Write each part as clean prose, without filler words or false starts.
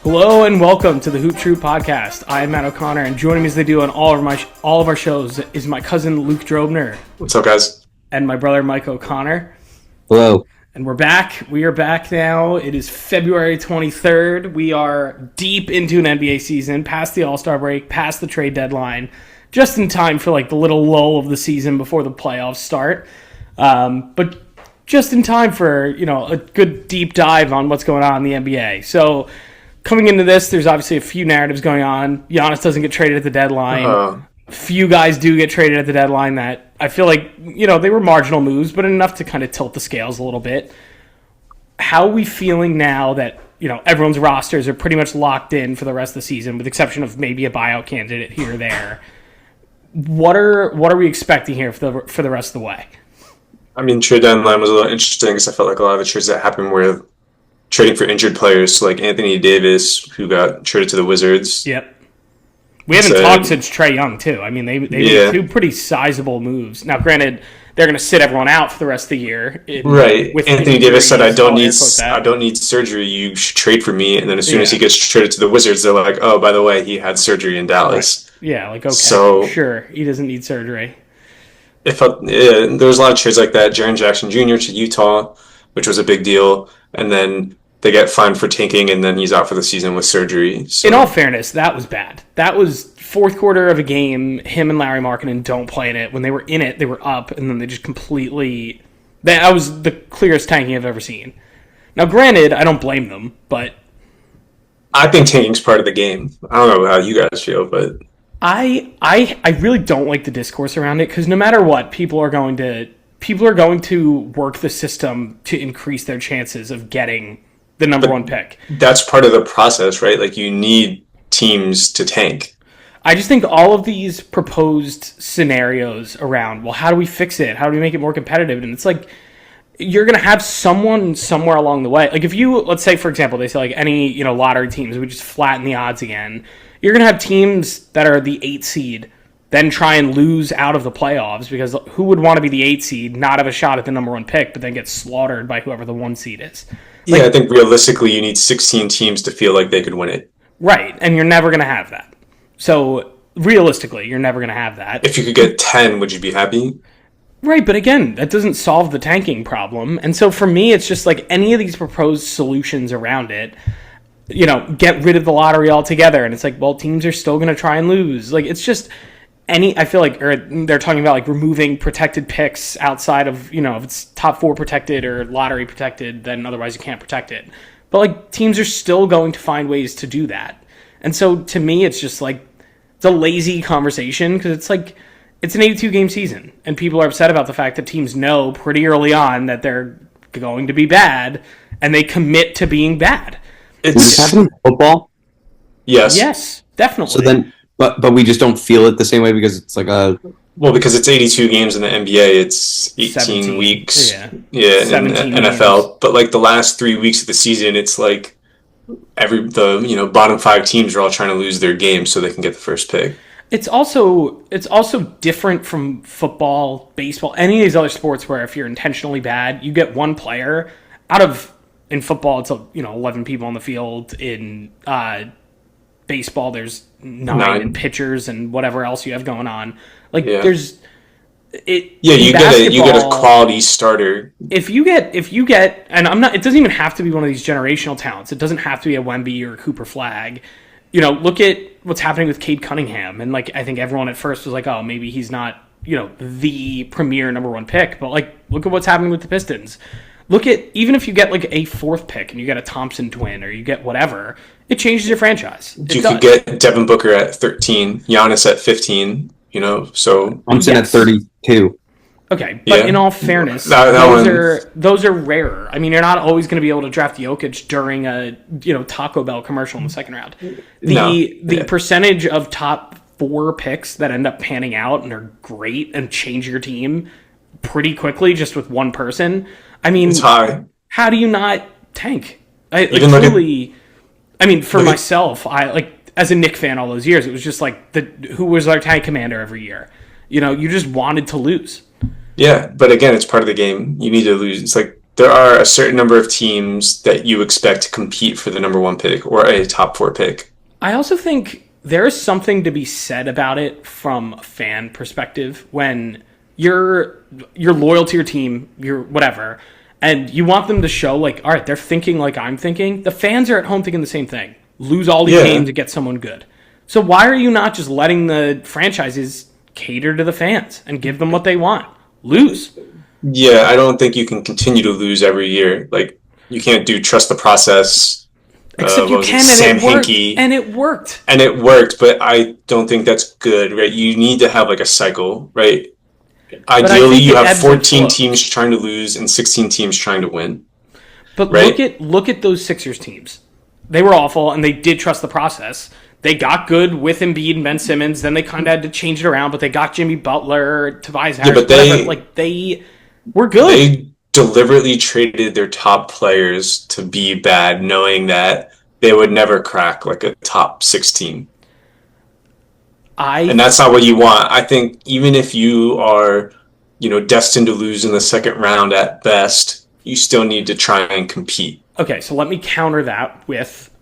Hello and welcome to the Hoop Troop podcast. I am Matt O'Connor, and joining me as they do on all of our shows is my cousin Luke Drobner. What's up, guys? And my brother Mike O'Connor. Hello. And we're back. We are back now. It is February 23rd. We are deep into an NBA season, past the All-Star break, past the trade deadline, just in time for like the little lull of the season before the playoffs start. But just in time for, a good deep dive on what's going on in the NBA. So coming into this, there's obviously a few narratives going on. Giannis doesn't get traded at the deadline. Few guys do get traded at the deadline that I feel like, they were marginal moves, but enough to kind of tilt the scales a little bit. How are we feeling now that, everyone's rosters are pretty much locked in for the rest of the season, with the exception of maybe a buyout candidate here or there? What are we expecting here for the rest of the way? I mean, trade deadline was a little interesting because I felt like a lot of the trades that happened were trading for injured players, so like Anthony Davis, who got traded to the Wizards. Yep. We haven't talked since Trae Young, too. I mean, they made two pretty sizable moves. Now, granted, they're going to sit everyone out for the rest of the year. Right. Anthony Davis said, I don't need surgery. You should trade for me. And then as soon as he gets traded to the Wizards, they're like, oh, by the way, he had surgery in Dallas. Right. Yeah, like, okay, sure. He doesn't need surgery. There was a lot of trades like that. Jaren Jackson Jr. to Utah, which was a big deal. And then they get fined for tanking, and then he's out for the season with surgery. So. In all fairness, that was bad. That was fourth quarter of a game. Him and Larry Markkinen don't play in it. When they were in it, they were up, and then they just completely... That was the clearest tanking I've ever seen. Now, granted, I don't blame them, but... I think tanking's part of the game. I don't know how you guys feel, but... I really don't like the discourse around it, because no matter what, people are going to work the system to increase their chances of getting the number one pick. That's part of the process, right? Like, you need teams to tank. I just think all of these proposed scenarios around, well, how do we fix it? How do we make it more competitive? And it's like, you're going to have someone somewhere along the way. Like, if you, let's say, for example, they say, like, any, lottery teams would just flatten the odds again. You're going to have teams that are the 8 seed then try and lose out of the playoffs, because who would want to be the 8 seed, not have a shot at the number one pick, but then get slaughtered by whoever the 1 seed is? Like, I think realistically you need 16 teams to feel like they could win it. Right, and you're never going to have that. So, realistically, you're never going to have that. If you could get 10, would you be happy? Right, but again, that doesn't solve the tanking problem. And so for me, it's just like any of these proposed solutions around it, get rid of the lottery altogether. And it's like, well, teams are still going to try and lose. Like, it's just... I feel like they're talking about like removing protected picks outside of, if it's top 4 protected or lottery protected, then otherwise you can't protect it. But like teams are still going to find ways to do that. And so to me, it's just like, it's a lazy conversation, because it's like, it's an 82 game season and people are upset about the fact that teams know pretty early on that they're going to be bad and they commit to being bad. Is this happening in football? Yes. Yes, definitely. So then... But we just don't feel it the same way because it's like a... Well, because it's 82 games in the NBA, it's 18 weeks. Yeah, in NFL. Games. But like the last 3 weeks of the season, it's like the bottom 5 teams are all trying to lose their games so they can get the first pick. It's also different from football, baseball, any of these other sports where if you're intentionally bad, you get one player in football, it's 11 people on the field. In baseball, there's 9 pitchers and whatever else you have going on. Like there's it. Yeah, you get a quality starter. If you get, and I'm not. It doesn't even have to be one of these generational talents. It doesn't have to be a Wemby or a Cooper Flagg. Look at what's happening with Cade Cunningham, and like I think everyone at first was like, oh, maybe he's not the premier number 1 pick, but like look at what's happening with the Pistons. Look at, even if you get like a 4th pick and you get a Thompson twin or you get whatever, it changes your franchise. You could get Devin Booker at 13, Giannis at 15, so... Thompson at 32. Okay, but in all fairness, those are rarer. I mean, you're not always going to be able to draft Jokic during a Taco Bell commercial in the second round. The percentage of top 4 picks that end up panning out and are great and change your team pretty quickly just with one person... I mean, it's high. How do you not tank? For myself, as a Knicks fan all those years, it was just like who was our tank commander every year? You just wanted to lose. Yeah, but again, it's part of the game. You need to lose. It's like there are a certain number of teams that you expect to compete for the number 1 pick or a top 4 pick. I also think there is something to be said about it from a fan perspective when you're loyal to your team, you're whatever, and you want them to show like, all right, they're thinking like I'm thinking. The fans are at home thinking the same thing. Lose all the games to get someone good. So why are you not just letting the franchises cater to the fans and give them what they want? Lose. Yeah, I don't think you can continue to lose every year. Like, you can't do trust the process. Except you can, Sam and it worked. Hinkie. And it worked. And it worked, but I don't think that's good, right? You need to have like a cycle, right? Ideally, you have 14 teams trying to lose and 16 teams trying to win. But right? look at those Sixers teams. They were awful, and they did trust the process. They got good with Embiid and Ben Simmons. Then they kind of had to change it around, but they got Jimmy Butler, Tobias Harris. Yeah, but they were good. They deliberately traded their top players to be bad, knowing that they would never crack like a top 16. And that's not what you want. I think even if you are, destined to lose in the second round at best, you still need to try and compete. Okay, so let me counter that with,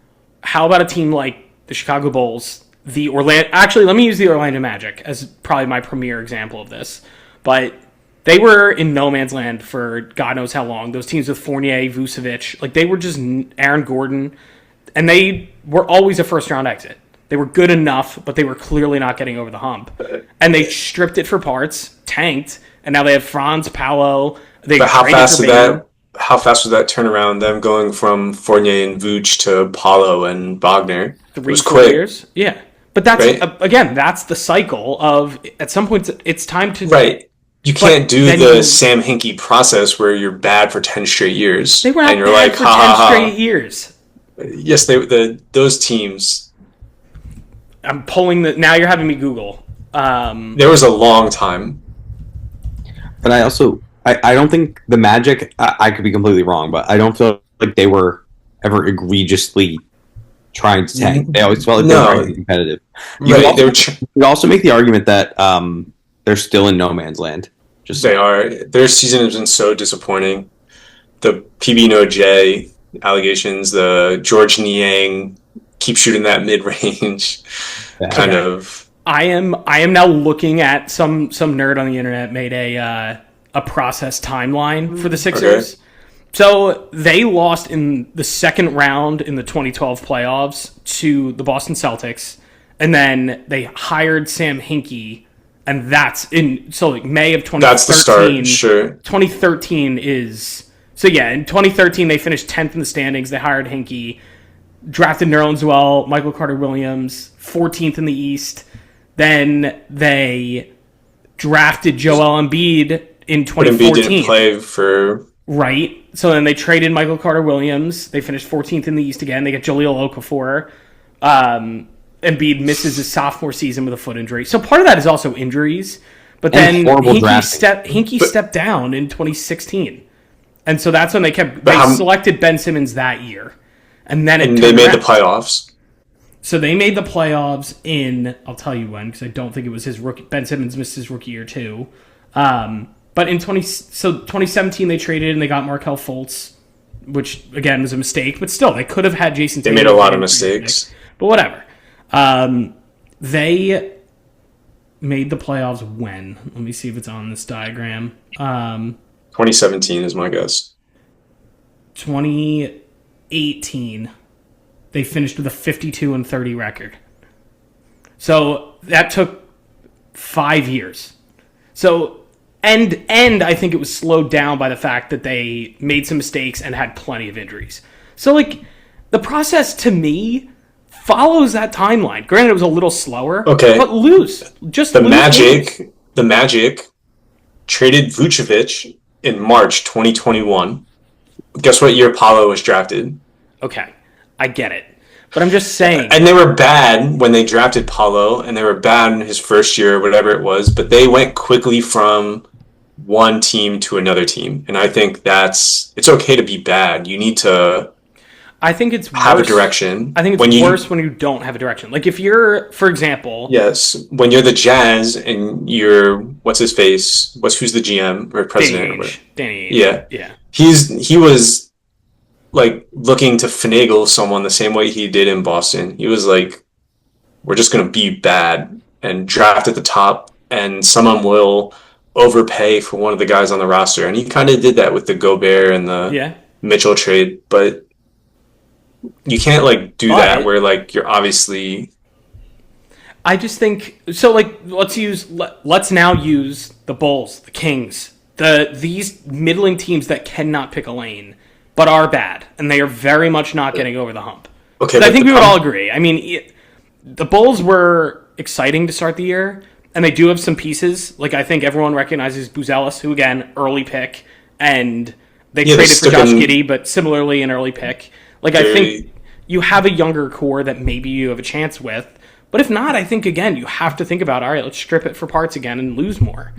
how about a team like the Chicago Bulls, actually, let me use the Orlando Magic as probably my premier example of this. But they were in no man's land for God knows how long. Those teams with Fournier, Vucevic, like they were just Aaron Gordon, and they were always a first-round exit. They were good enough, but they were clearly not getting over the hump. And they stripped it for parts, tanked, and now they have Franz, Paolo. But how fast was that turnaround, them going from Fournier and Vooch to Paolo and Wagner? 3-4 years? Yeah. But that's, again, that's the cycle of, at some point, it's time to... Right. You can't do the Sam Hinkie process where you're bad for 10 straight years. They were not bad for 10 straight years. Yes, those teams... I'm pulling now you're having me Google. There was a long time. But I also... I don't think the Magic, I could be completely wrong, but I don't feel like they were ever egregiously trying to tank. They always felt like they were very competitive. You could also make the argument that they're still in no man's land. They are. Their season has been so disappointing. The PB&OJ allegations, the George Niang keep shooting that mid-range kind of. I am now looking at some nerd on the internet made a process timeline for the Sixers. Okay. So they lost in the second round in the 2012 playoffs to the Boston Celtics, and then they hired Sam Hinkie, and that's in May of 2013. That's the start, sure. 2013 is in 2013 they finished 10th in the standings. They hired Hinkie, drafted Nerlens Noel, Michael Carter Williams, 14th in the East. Then they drafted Joel Embiid in 2014. Embiid didn't play for... Right. So then they traded Michael Carter Williams. They finished 14th in the East again. They get Jahlil Okafor. Embiid misses his sophomore season with a foot injury. So part of that is also injuries. But then Hinkie stepped down in 2016. And so that's when they selected Ben Simmons that year. And then they made the playoffs. So they made the playoffs in, I'll tell you when, because I don't think it was his rookie. Ben Simmons missed his rookie year too. But in 2017 they traded and they got Markelle Fultz, which again was a mistake, but still they could have had Jason Tatum. They made a lot of mistakes. But whatever. They made the playoffs when? Let me see if it's on this diagram. 2017 is my guess. 2018 they finished with a 52-30 record. So that took 5 years. So and I think it was slowed down by the fact that they made some mistakes and had plenty of injuries. So the process to me follows that timeline. Granted, it was a little slower. Okay, but the Magic traded Vucevic in March 2021. Guess what year Paolo was drafted? Okay, I get it. But I'm just saying. And they were bad when they drafted Paolo, and they were bad in his first year, or whatever it was, but they went quickly from one team to another team. And I think it's okay to be bad. You need to have a direction. I think it's worse when you don't have a direction. Like if you're, for example... Yes, when you're the Jazz and you're, who's the GM or president? Danny Ainge. Yeah. he was like looking to finagle someone the same way he did in Boston. He was like, we're just going to be bad and draft at the top, and someone will overpay for one of the guys on the roster. And he kind of did that with the Gobert and the Mitchell trade, but you can't like do that where like you're obviously. I just think so. Like, let's now use the Bulls, the Kings, these middling teams that cannot pick a lane, but are bad, and they are very much not getting over the hump. Okay, I think we would all agree. I mean, the Bulls were exciting to start the year, and they do have some pieces. Like, I think everyone recognizes Buzelis, who again, early pick, and they traded for Josh Giddey, but similarly an early pick. Like, I think you have a younger core that maybe you have a chance with. But if not, I think, again, you have to think about, all right, let's strip it for parts again and lose more.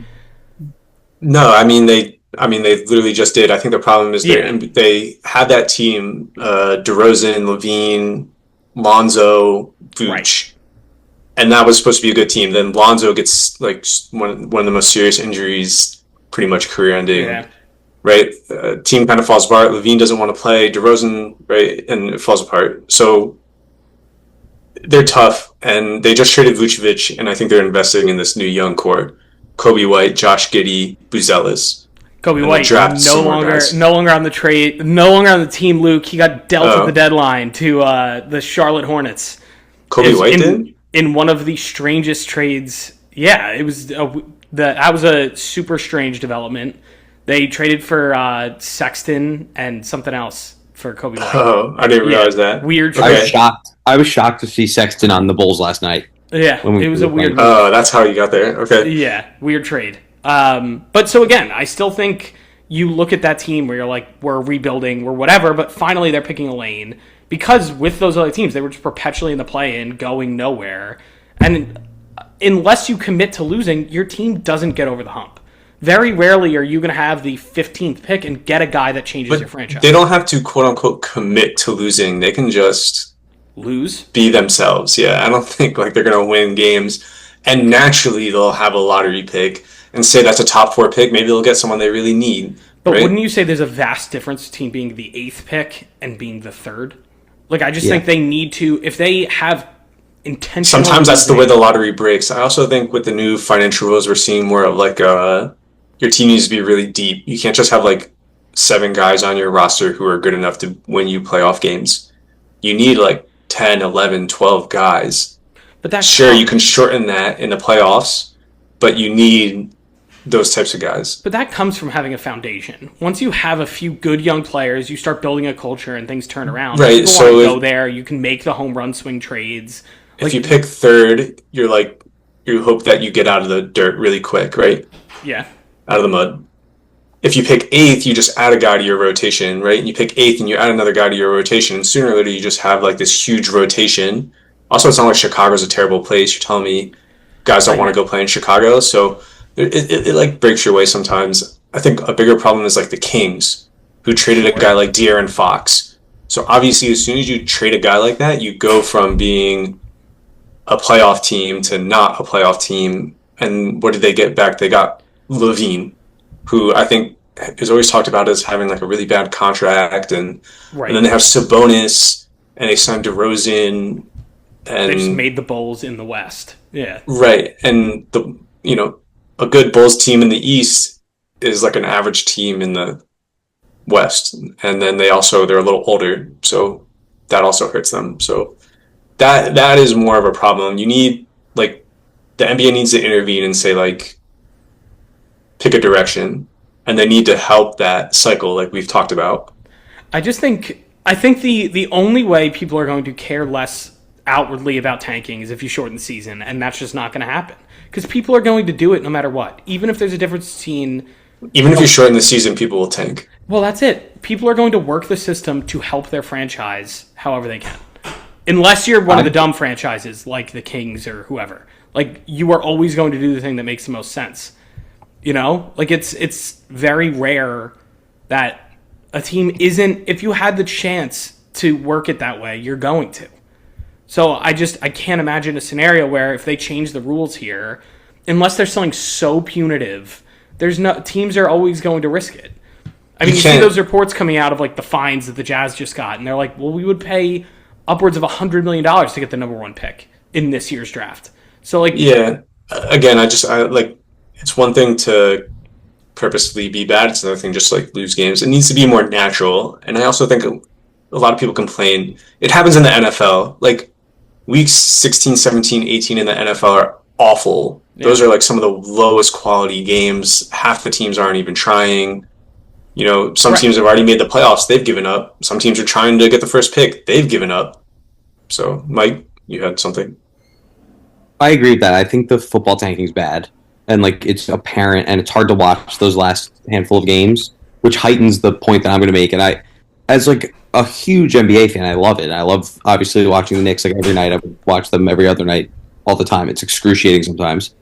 No, I mean, they literally just did. I think the problem is they had that team, DeRozan, Levine, Lonzo, Vooch. Right. And that was supposed to be a good team. Then Lonzo gets, like, one of the most serious injuries, pretty much career-ending. Yeah. Right? Team kind of falls apart. Levine doesn't want to play. DeRozan, right? And it falls apart. So they're tough, and they just traded Vucevic, and I think they're investing in this new young core. Kobe White, Josh Giddey, Buzelis. Kobe White no longer on the trade, no longer on the team, Luke. He got dealt at the deadline to the Charlotte Hornets. Kobe White did? In one of the strangest trades. Yeah, it was that was a super strange development. They traded for Sexton and something else for Kobe White. Oh, I didn't realize that. Weird trade. I was shocked to see Sexton on the Bulls last night. Yeah, it was a weird move. Oh, that's how you got there. Okay. Yeah, weird trade. But so again, I still think you look at that team where you're like, we're rebuilding, we're whatever, but finally they're picking a lane. Because with those other teams, they were just perpetually in the play-in, going nowhere. And unless you commit to losing, your team doesn't get over the hump. Very rarely are you going to have the 15th pick and get a guy that changes your franchise. They don't have to, quote-unquote, commit to losing. They can just lose, be themselves. Yeah, I don't think like they're going to win games. And naturally, they'll have a lottery pick and say that's a top 4 pick. Maybe they'll get someone they really need. But wouldn't you say there's a vast difference between being the 8th pick and being the 3rd? Like, I just think they need to, if they have intentional. Sometimes that's the way the lottery breaks. I also think with the new financial rules, we're seeing more of like your team needs to be really deep. You can't just have like 7 guys on your roster who are good enough to win you playoff games. You need like 10, 11, 12 guys. But that's sure, you can shorten that in the playoffs, but you need those types of guys. But that comes from having a foundation. Once you have a few good young players, you start building a culture and things turn around. Right. People so want to go there. You can make the home run swing trades. If you pick 3rd, you hope that you get out of the dirt really quick, right? Yeah. Out of the mud. If you pick 8th, you just add a guy to your rotation, right? And you pick 8th and you add another guy to your rotation, and sooner or later you just have like this huge rotation. Also, it's not like Chicago's a terrible place. You're telling me guys don't want to go play in Chicago, so it like breaks your way sometimes. I think a bigger problem is like the Kings, who traded a guy like De'Aaron Fox. So obviously, as soon as you trade a guy like that, you go from being a playoff team to not a playoff team. And what did they get back? They got Levine, who I think is always talked about as having like a really bad contract, and then they have Sabonis, and they signed DeRozan, and they just made the Bulls in the West. Yeah, right. And a good Bulls team in the East is like an average team in the West, and then they're a little older, so that also hurts them. So that is more of a problem. You need like the NBA needs to intervene and say like, pick a direction, and they need to help that cycle like we've talked about. I think the only way people are going to care less outwardly about tanking is if you shorten the season, and that's just not going to happen. Because people are going to do it no matter what. Even if there's a difference between... Even if you shorten the season, people will tank. Well, that's it. People are going to work the system to help their franchise however they can. Unless you're one of the dumb franchises, like the Kings or whoever. Like, you are always going to do the thing that makes the most sense. You know? Like, it's very rare that a team isn't... If you had the chance to work it that way, you're going to. So I can't imagine a scenario where if they change the rules here, unless there's something so punitive, teams are always going to risk it. I mean, you see those reports coming out of like the fines that the Jazz just got, and they're like, well, we would pay upwards of $100 million to get the number 1 pick in this year's draft. So like, yeah, again, I like, it's one thing to purposely be bad. It's another thing just like lose games. It needs to be more natural. And I also think a lot of people complain. It happens in the NFL. Like weeks 16, 17, 18 in the NFL are awful. Yeah. Those are like some of the lowest quality games. Half the teams aren't even trying. You know, some teams have already made the playoffs. They've given up. Some teams are trying to get the first pick. They've given up. So, Mike, you had something? I agree with that. I think the football tanking's bad. And, like, it's apparent, and it's hard to watch those last handful of games, which heightens the point that I'm going to make. And I, as, like, a huge NBA fan, I love it. I love, obviously, watching the Knicks, like, every night. I would watch them every other night, all the time. It's excruciating sometimes.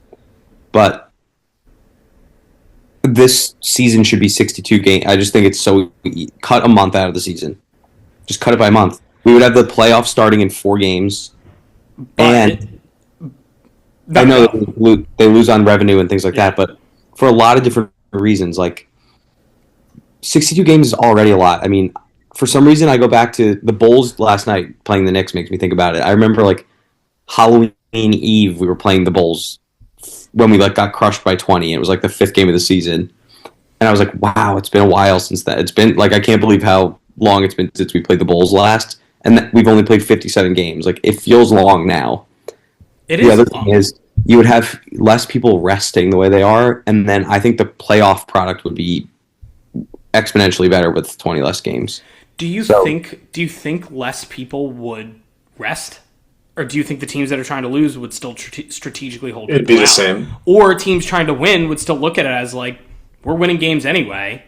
But this season should be 62 games. I just think it's so... Cut a month out of the season. Just cut it by a month. We would have the playoffs starting in 4 games. And... I know they lose on revenue and things like that, but for a lot of different reasons, like 62 games is already a lot. I mean, for some reason, I go back to the Bulls last night playing the Knicks makes me think about it. I remember like Halloween Eve, we were playing the Bulls when we like got crushed by 20. It was like the 5th game of the season, and I was like, wow, it's been a while since that. It's been like I can't believe how long it's been since we played the Bulls last, and we've only played 57 games. Like it feels long now. The other thing is you would have less people resting the way they are, and then I think the playoff product would be exponentially better with 20 less games. Do you think less people would rest? Or do you think the teams that are trying to lose would still strategically hold It'd be the same. Or teams trying to win would still look at it as like, we're winning games anyway.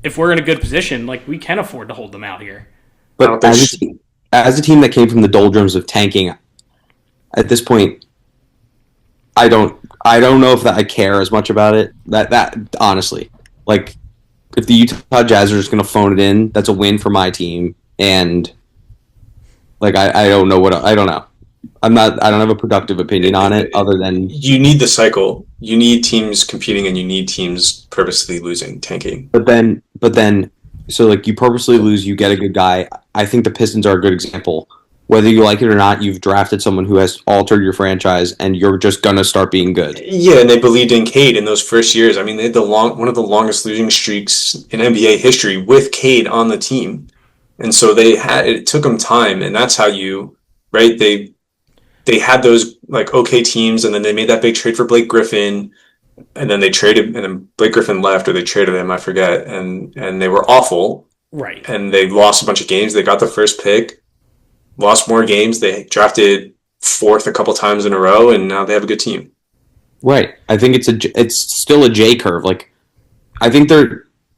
If we're in a good position, like we can afford to hold them out here. But as a team that came from the doldrums of tanking, at this point, I don't know if that I care as much about it. That honestly, like, if the Utah Jazz are just going to phone it in, that's a win for my team. And like, I don't know I don't know. I don't have a productive opinion on it other than you need the cycle. You need teams competing, and you need teams purposely losing, tanking. But then, so like you purposely lose, you get a good guy. I think the Pistons are a good example. Whether you like it or not, you've drafted someone who has altered your franchise, and you're just gonna start being good. Yeah, and they believed in Cade in those first years. I mean, they had one of the longest losing streaks in NBA history with Cade on the team, and so it took them time, and that's how they had those like okay teams, and then they made that big trade for Blake Griffin, and then and then Blake Griffin left, or they traded him, I forget, and they were awful, right? And they lost a bunch of games. They got the first pick. Lost more games. They drafted 4th a couple times in a row, and now they have a good team. Right. I think it's still a J curve. Like, I think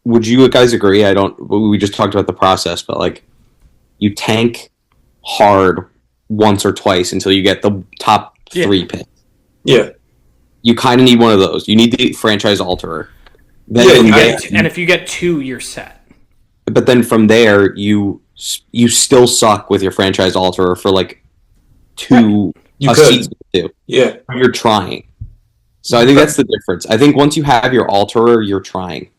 would you guys agree? We just talked about the process, but like, you tank hard once or twice until you get the top 3 picks. Yeah. You kind of need one of those. You need the franchise alterer. Then and if you get 2, you're set. But then from there, you still suck with your franchise alterer for like 2 season or 2. Yeah. You're trying. So I think that's the difference. I think once you have your alterer, you're trying.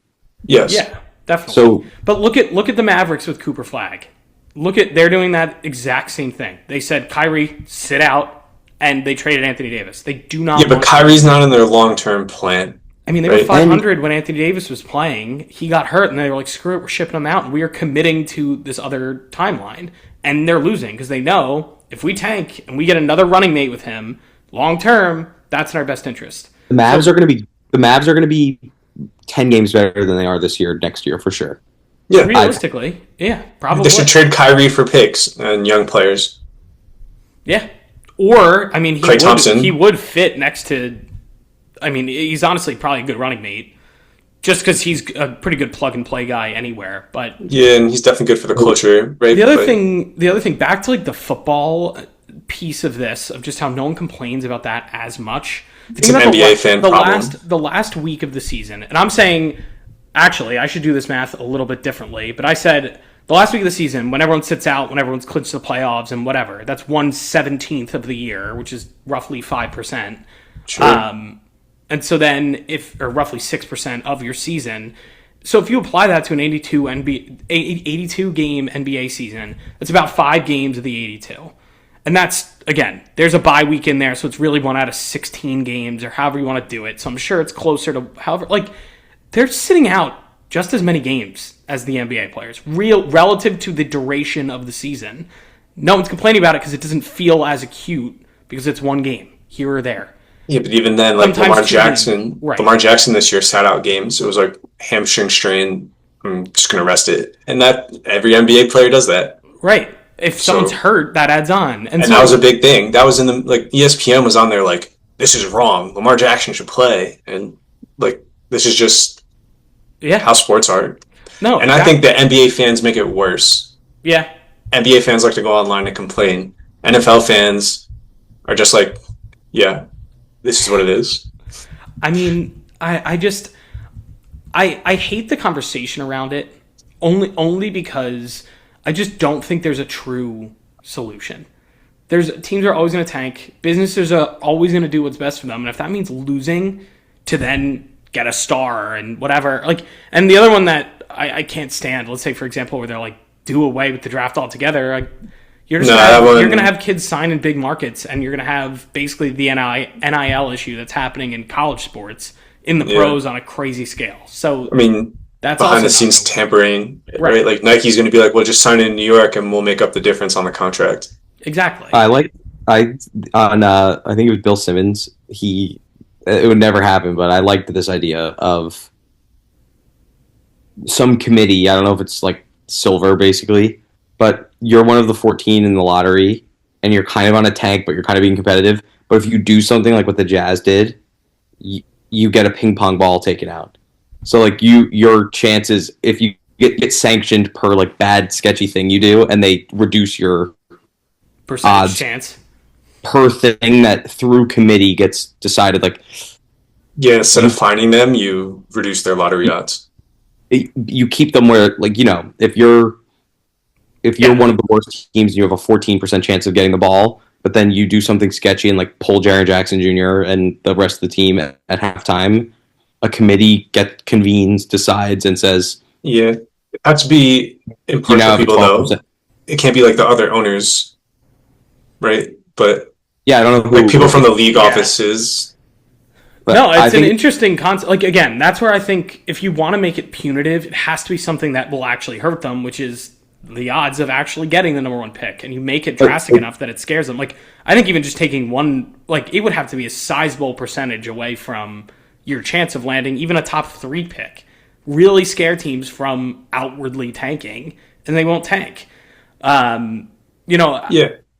Yes. Yeah, definitely. But look at the Mavericks with Cooper Flag. They're doing that exact same thing. They said, Kyrie, sit out, and they traded Anthony Davis. They do not. Yeah, but Kyrie's not in their long-term plan. I mean, they were 500 when Anthony Davis was playing. He got hurt, and they were like, screw it, we're shipping him out, and we are committing to this other timeline. And they're losing because they know if we tank and we get another running mate with him, long term, that's in our best interest. The Mavs are going to be 10 games better than they are this year, next year, for sure. Yeah, realistically, probably. They should trade Kyrie for picks and young players. Yeah, or I mean, he would fit next to. I mean, he's honestly probably a good running mate, just because he's a pretty good plug and play guy anywhere. But yeah, and he's definitely good for the culture, right? The other thing, back to like the football piece of this, of just how no one complains about that as much. It's an NBA fan problem. The last week of the season, and I'm saying, actually, I should do this math a little bit differently. But I said the last week of the season, when everyone sits out, when everyone's clinched the playoffs and whatever, that's 1/17 of the year, which is roughly 5%. Sure. And so then, roughly 6% of your season, So if you apply that to an 82 game NBA season, that's about 5 games of the 82. And that's, again, there's a bye week in there, so it's really 1 out of 16 games or however you want to do it. So I'm sure it's closer to however, like, they're sitting out just as many games as the NBA players, relative to the duration of the season. No one's complaining about it because it doesn't feel as acute because it's 1 game here or there. Yeah, but even then, like Lamar Jackson this year sat out games. It was like hamstring strain. I'm just going to rest it. And that every NBA player does that. Right. If someone's hurt, that adds on. And so, that was a big thing. That was in the, like, ESPN was on there like, this is wrong. Lamar Jackson should play. And, like, this is just how sports are. No. And I think the NBA fans make it worse. Yeah. NBA fans like to go online and complain. NFL fans are just like, yeah, this is what it is. I mean, I hate the conversation around it only because I just don't think there's a true solution. Teams are always going to tank. Businesses are always going to do what's best for them. And if that means losing to then get a star and whatever, like, and the other one that I can't stand, let's say, for example, where they're like, do away with the draft altogether. Like, you're going to have kids sign in big markets, and you're going to have basically the NIL issue that's happening in college sports in the pros on a crazy scale. So, I mean, that's behind the scenes tampering, right? Like, Nike's going to be like, well, just sign in New York and we'll make up the difference on the contract. Exactly. I think it was Bill Simmons. It would never happen, but I liked this idea of some committee. I don't know if it's like silver, basically, but you're one of the 14 in the lottery, and you're kind of on a tank, but you're kind of being competitive. But if you do something like what the Jazz did, you get a ping pong ball taken out. So, like, your chances, if you get sanctioned per, like, bad, sketchy thing you do, and they reduce your percentage odds chance per thing that through committee gets decided, like... Yeah, instead of fining them, you reduce their lottery odds. You keep them where, like, you know, if you're one of the worst teams and you have a 14% chance of getting the ball, but then you do something sketchy and, like, pull Jaren Jackson Jr. and the rest of the team at halftime, a committee convenes, decides, and says... Yeah, it has to be impartial people, though. It can't be like the other owners, right? But yeah, I don't know who... Like, people from the league offices... But no, it's an interesting concept. Like, again, that's where I think if you want to make it punitive, it has to be something that will actually hurt them, which is the odds of actually getting the number 1 pick. And you make it drastic enough that it scares them. Like, I think even just taking one, like, it would have to be a sizable percentage away from your chance of landing even a top 3 pick. Really scare teams from outwardly tanking, and they won't tank. Yeah.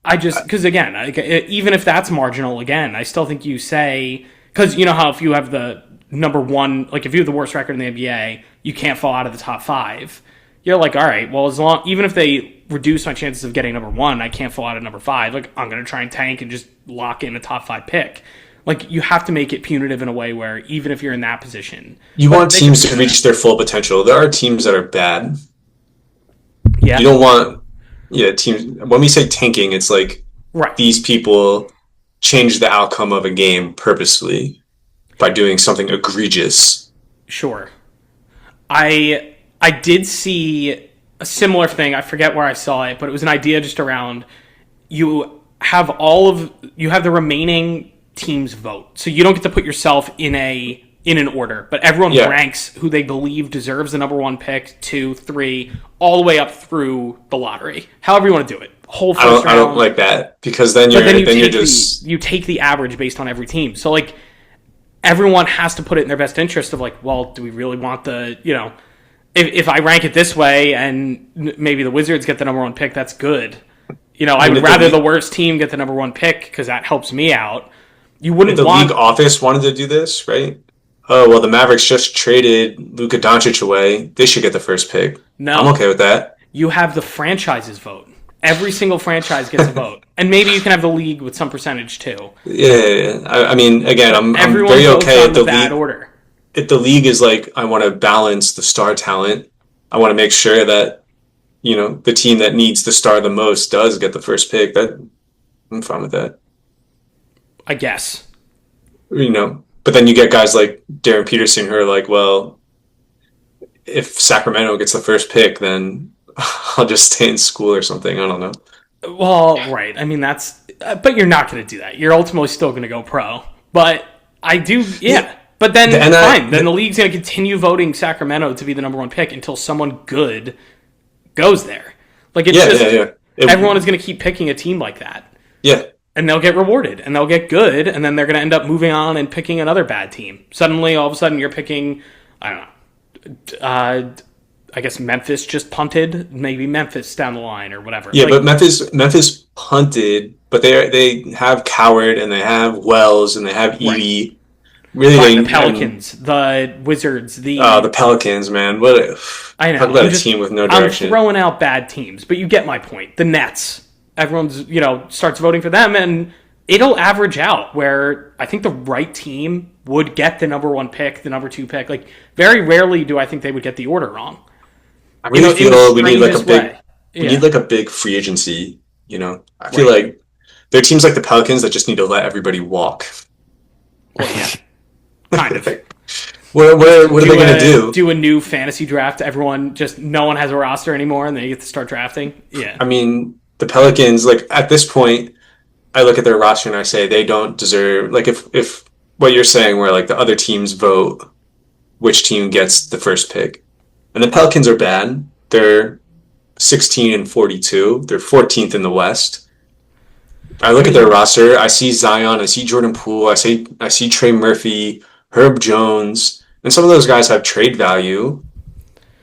Because again, even if that's marginal, again, I still think you say... Because you know how if you have the number 1, like if you have the worst record in the NBA, you can't fall out of the top 5. You're like, all right, well, even if they reduce my chances of getting number 1, I can't fall out of number 5. Like, I'm going to try and tank and just lock in a top 5 pick. Like, you have to make it punitive in a way where even if you're in that position, you want teams to reach their full potential. There are teams that are bad. Yeah, you don't want teams. When we say tanking, it's like these people change the outcome of a game purposely by doing something egregious. Sure. I did see a similar thing. I forget where I saw it, but it was an idea just around you have the remaining teams vote. So you don't get to put yourself in an order, but everyone ranks who they believe deserves the number 1 pick, 2, 3, all the way up through the lottery. However you want to do it. Whole first round. I don't like that because then you take the average based on every team. So, like, everyone has to put it in their best interest of, like, well, do we really want if I rank it this way and maybe the Wizards get the number 1 pick, that's good. I would rather the worst team get the number 1 pick because that helps me out. You wouldn't want... The league office wanted to do this, right? Oh, well, the Mavericks just traded Luka Doncic away. They should get the first pick. No. I'm okay with that. You have the franchises vote. Every single franchise gets a vote. And maybe you can have the league with some percentage, too. Yeah. I mean, again, I'm very okay at the league. Order. If the league is like, I want to balance the star talent, I want to make sure that, the team that needs the star the most does get the first pick. I'm fine with that. I guess. But then you get guys like Darren Peterson who are like, well, if Sacramento gets the first pick, then I'll just stay in school or something. I don't know. Well, right. I mean, but you're not going to do that. You're ultimately still going to go pro. But I do, yeah. But then, fine. Then the league's going to continue voting Sacramento to be the number one pick until someone good goes there. Like, everyone is going to keep picking a team like that. Yeah. And they'll get rewarded, and they'll get good, and then they're going to end up moving on and picking another bad team. Suddenly, all of a sudden, you're picking, I don't know, I guess Memphis just punted, maybe Memphis down the line or whatever. Yeah, but Memphis punted, but they have Coward, and they have Wells, and they have Edey. Right. Really, the Pelicans, the Wizards, the Pelicans, man. I know. Talk about a team with no direction. I'm throwing out bad teams, but you get my point. The Nets. Everyone's, starts voting for them, and it'll average out where I think the right team would get the number one pick, the number two pick. Like, very rarely do I think they would get the order wrong. I really feel we need like a big free agency. I feel like there are teams like the Pelicans that just need to let everybody walk. Well, yeah, kind of. What are they going to do? Do a new fantasy draft? No one has a roster anymore, and then you get to start drafting. Yeah, I mean. The Pelicans, like, at this point, I look at their roster and I say they don't deserve, like, if what you're saying where, like, the other teams vote which team gets the first pick. And the Pelicans are bad. They're 16-42. They're 14th in the West. I look at their roster. I see Zion. I see Jordan Poole. I see Trey Murphy, Herb Jones. And some of those guys have trade value.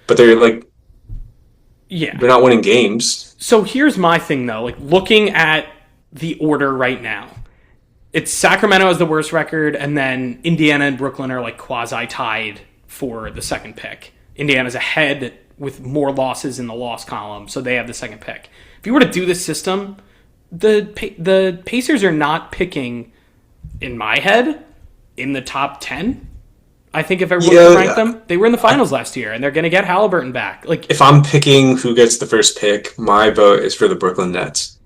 But they're, like, they're not winning games. So here's my thing, though. Like, looking at the order right now, it's Sacramento has the worst record, and then Indiana and Brooklyn are, like, quasi-tied for the second pick. Indiana's ahead with more losses in the loss column, so they have the second pick. If you were to do this system, the Pacers are not picking, in my head, in the top 10. I think if everyone ranked them, they were in the finals last year, and they're going to get Halliburton back. Like, if I'm picking who gets the first pick, my vote is for the Brooklyn Nets.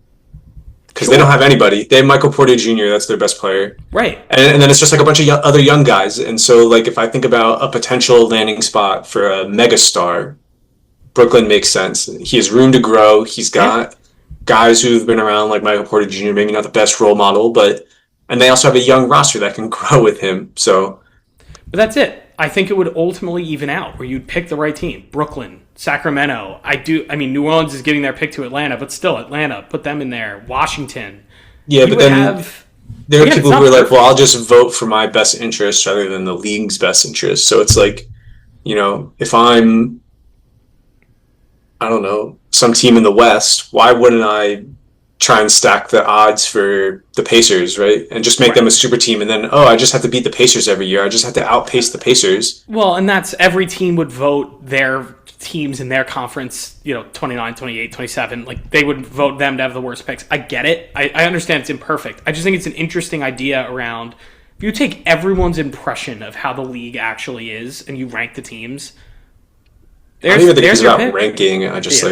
Because they don't have anybody. They have Michael Porter Jr., that's their best player. Right. And then it's just like a bunch of other young guys. And so, like, if I think about a potential landing spot for a megastar, Brooklyn makes sense. He has room to grow. He's got guys who've been around, like Michael Porter Jr., maybe not the best role model, and they also have a young roster that can grow with him. But that's it. I think it would ultimately even out where you'd pick the right team. Brooklyn, Sacramento. New Orleans is giving their pick to Atlanta, but still Atlanta, put them in there. Washington. Yeah, but then there are people who are like, well, I'll just vote for my best interest rather than the league's best interest. So it's like, if I'm, I don't know, some team in the West, why wouldn't I try and stack the odds for the Pacers, right? And just make them a super team. And then, I just have to beat the Pacers every year. I just have to outpace the Pacers. Well, and that's every team would vote their teams in their conference, 29, 28, 27. Like, they would vote them to have the worst picks. I get it. I understand it's imperfect. I just think it's an interesting idea around, if you take everyone's impression of how the league actually is and you rank the teams, I don't even think it's about ranking. I just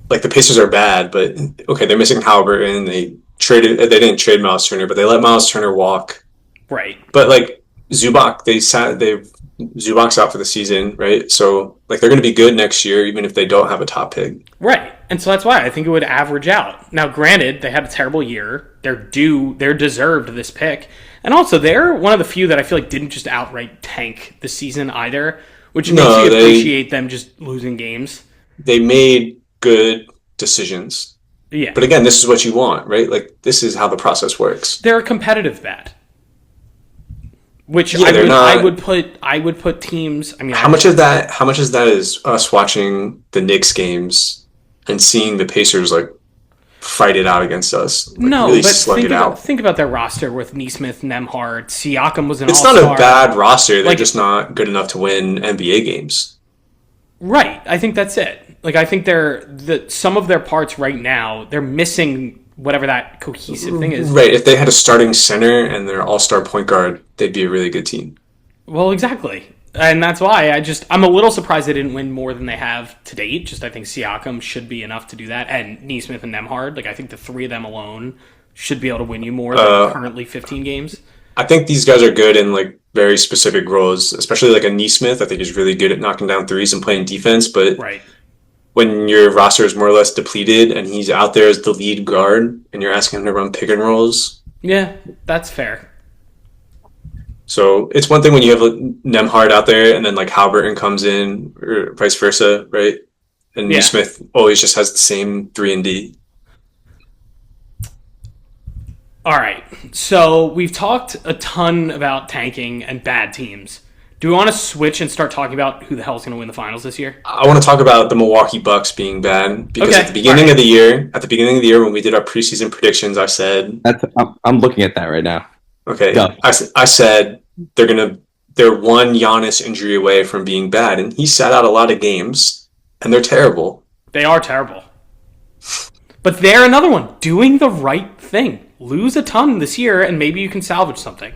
like the Pacers are bad, but okay, they're missing Halliburton. They didn't trade Miles Turner, but they let Miles Turner walk. Right. But like Zubac, Zubac's out for the season, right? So like they're going to be good next year, even if they don't have a top pick. Right. And so that's why I think it would average out. Now, granted, they had a terrible year. They're deserved this pick. And also, they're one of the few that I feel like didn't just outright tank the season either, which makes you appreciate them just losing games. They made good decisions. Yeah. But again, this is what you want, right? Like, this is how the process works. They're a competitive bad. Which I would put teams. I mean, how much of that is us watching the Knicks games and seeing the Pacers like fight it out against us? Like, no, really but think about their roster with Nesmith, Nembhard, Siakam was an It's all-star. not a bad roster. They're just not good enough to win NBA games. Right. I think that's it. Like, I think some of their parts right now, they're missing whatever that cohesive thing is. Right. If they had a starting center and their all-star point guard, they'd be a really good team. Well, exactly. And that's why I'm a little surprised they didn't win more than they have to date. Just I think Siakam should be enough to do that. And Nesmith and Nembhard, like I think the three of them alone should be able to win you more than currently 15 games. I think these guys are good in like very specific roles, especially like a Neesmith. I think he's really good at knocking down threes and playing defense. But Right. when your roster is more or less depleted and he's out there as the lead guard and you're asking him to run pick and rolls. Yeah, that's fair. So it's one thing when you have like, Nemhard out there and then like Halberton comes in or vice versa, right? And Neesmith always just has the same 3 and D. All right, so we've talked a ton about tanking and bad teams. Do we want to switch and start talking about who the hell is going to win the finals this year? I want to talk about the Milwaukee Bucks being bad because at the beginning of the year, when we did our preseason predictions, I said I'm looking at that right now. Okay, I said they're one Giannis injury away from being bad, and he sat out a lot of games, and they're terrible. They are terrible, but they're another one doing the right thing. Lose a ton this year, and maybe you can salvage something.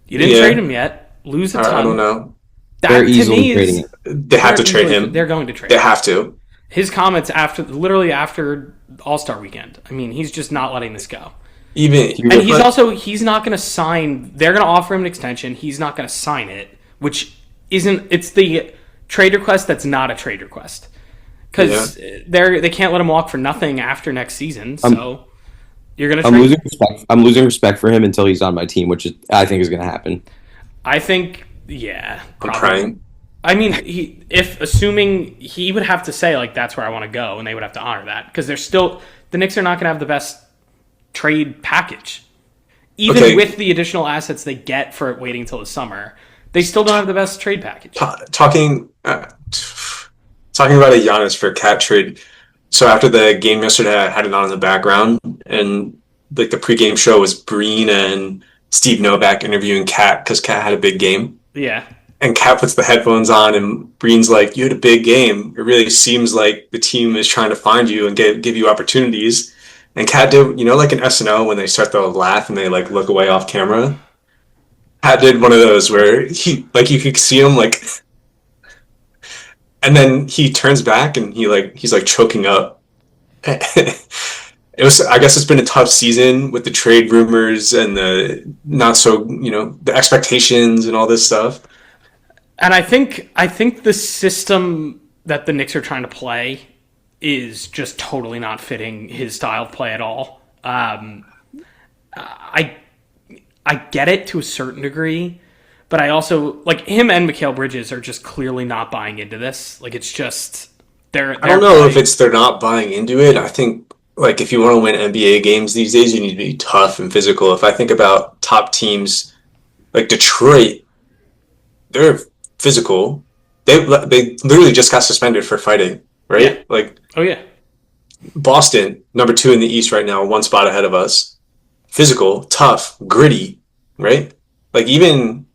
You didn't trade him yet. Lose a ton. I don't know. They're easily trading him. They have to trade him. They're going to trade him. They have to. His comments after All-Star weekend. I mean, he's just not letting this go. He's not going to sign. They're going to offer him an extension. He's not going to sign it, which isn't. It's the trade request that's not a trade request because they can't let him walk for nothing after next season. So you're going to. I'm losing respect for him until he's on my team, which I think is going to happen. I think, yeah. Probably. I'm crying. I mean, assuming he would have to say, like, that's where I want to go, and they would have to honor that. Because the Knicks are not going to have the best trade package. Even with the additional assets they get for waiting until the summer, they still don't have the best trade package. Talking about a Giannis for Cat trade. So after the game yesterday, I had it on in the background, and like the pregame show was Breen and Steve Novak interviewing Cat because Cat had a big game. Yeah. And Cat puts the headphones on and Breen's like, you had a big game. It really seems like the team is trying to find you and give you opportunities. And Cat did, like in SNL when they start to laugh and they like look away off camera. Cat did one of those where he like you could see him like, and then he turns back and he's like choking up. I guess it's been a tough season with the trade rumors and the not so, the expectations and all this stuff. And I think the system that the Knicks are trying to play is just totally not fitting his style of play at all. I get it to a certain degree, but I also like him and Mikal Bridges are just clearly not buying into this. Like it's just they're I don't know if they're not buying into it. I think like if you want to win NBA games these days, you need to be tough and physical. If I think about top teams like Detroit, they're physical. They literally just got suspended for fighting, right? Yeah. Like, oh yeah. Boston, number 2 in the East right now, 1 spot ahead of us. Physical, tough, gritty, right? Like even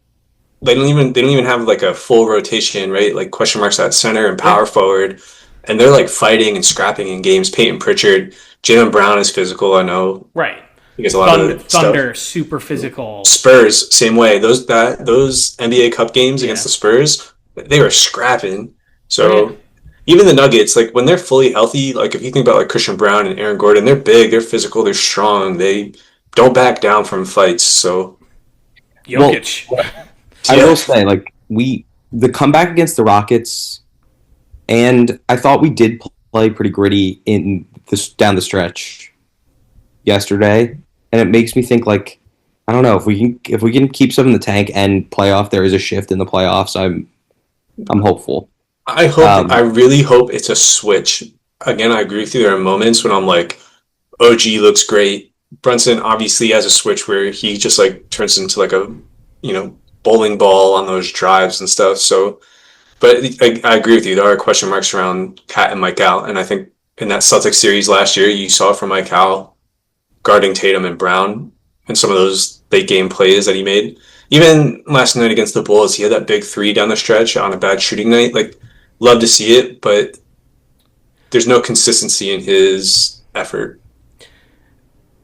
they don't even have like a full rotation, right? Like question marks at center and power forward, and they're like fighting and scrapping in games. Peyton Pritchard, Jaylen Brown is physical. I know, right? He gets a lot of Thunder, stuff. super physical. Spurs, same way. Those NBA Cup games against the Spurs, they were scrapping. So even the Nuggets, like when they're fully healthy, like if you think about like Christian Brown and Aaron Gordon, they're big, they're physical, they're strong, they don't back down from fights. So Jokic. Well, I will say, like the comeback against the Rockets, and I thought we did play pretty gritty in this down the stretch yesterday. And it makes me think, like, I don't know if we can keep some in the tank and playoff. There is a shift in the playoffs. I'm hopeful. I really hope it's a switch. Again, I agree with you. There are moments when I'm like, OG looks great. Brunson obviously has a switch where he just like turns into like a bowling ball on those drives and stuff. So, but I agree with you. There are question marks around Cat and Mikal, and I think in that Celtics series last year, you saw from Mikal guarding Tatum and Brown and some of those late game plays that he made. Even last night against the Bulls, he had that big 3 down the stretch on a bad shooting night. Like, love to see it, but there's no consistency in his effort.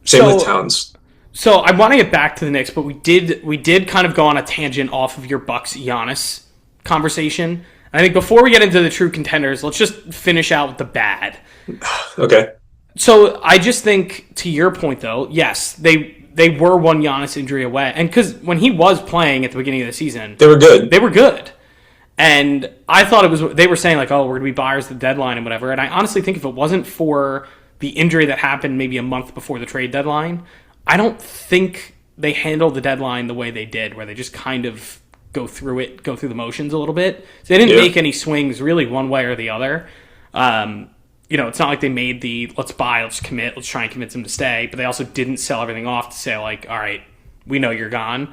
Same with Towns. So I want to get back to the Knicks, but we did kind of go on a tangent off of your Bucks Giannis conversation. I think before we get into the true contenders, let's just finish out with the bad. Okay. So I just think, to your point, though, yes, they they were one Giannis injury away. And because when he was playing at the beginning of the season, they were good. They were good. And I thought they were saying like, oh, we're going to be buyers at the deadline and whatever. And I honestly think if it wasn't for the injury that happened maybe a month before the trade deadline, I don't think they handled the deadline the way they did, where they just kind of go through the motions a little bit. So they didn't make any swings really one way or the other. It's not like they made the let's buy, let's commit, let's try and convince them to stay, but they also didn't sell everything off to say like, all right, we know you're gone.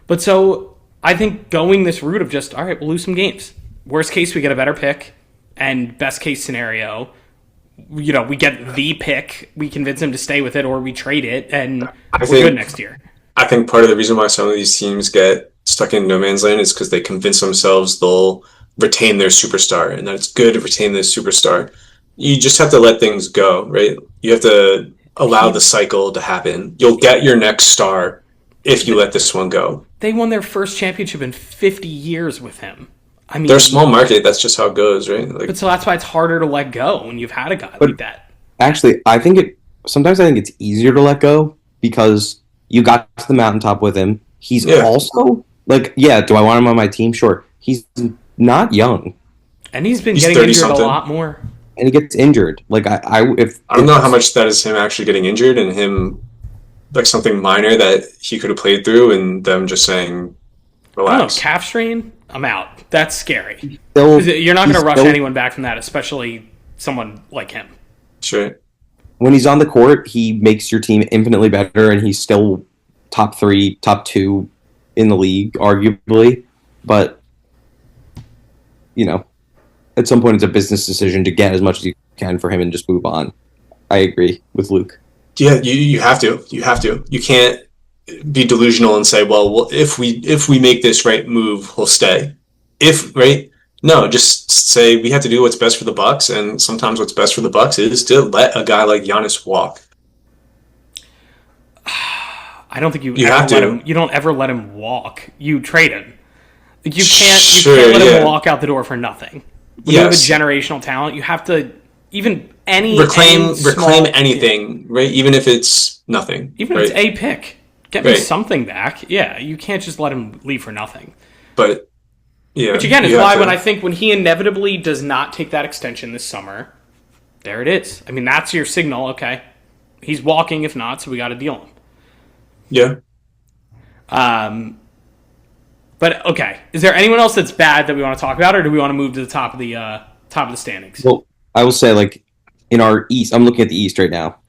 But so I think going this route of just, all right, we'll lose some games. Worst case, we get a better pick, and best case scenario, we get the pick, we convince them to stay with it, or we trade it, and we're good next year. I think part of the reason why some of these teams get stuck in no man's land is because they convince themselves they'll retain their superstar, and that it's good to retain this superstar. You just have to let things go, right? You have to allow the cycle to happen. You'll get your next star if you let this one go. They won their first championship in 50 years with him. I mean, they're a small market. That's just how it goes, right? But so that's why it's harder to let go when you've had a guy like that. Actually, sometimes I think it's easier to let go because you got to the mountaintop with him. He's also like, do I want him on my team? Sure. He's not young. And he's been getting injured a lot more. And he gets injured. Like I don't know how much that is him actually getting injured and him like something minor that he could have played through and them just saying, relax. I don't know, calf strain, I'm out. That's scary. You're not going to rush anyone back from that, especially someone like him. Sure. When he's on the court, he makes your team infinitely better, and he's still top 3, top 2 in the league, arguably. But, at some point it's a business decision to get as much as you can for him and just move on. I agree with Luke. Yeah, you have to. You have to. You can't be delusional and say, well, if we make this right move, he'll stay. No, just say we have to do what's best for the Bucks, and sometimes what's best for the Bucks is to let a guy like Giannis walk. I don't think you don't ever let him walk. You trade him. You can't let him walk out the door for nothing. When you have a generational talent, you have to reclaim anything, right? Even if it's nothing. Even if it's a pick. Get me something back. Yeah, you can't just let him leave for nothing. But which again is why when he inevitably does not take that extension this summer, there it is. I mean, that's your signal. Okay, he's walking. If not, so we got to deal him. Yeah. But okay, is there anyone else that's bad that we want to talk about, or do we want to move to the top of the standings? Well, I will say, like in our East, I'm looking at the East right now.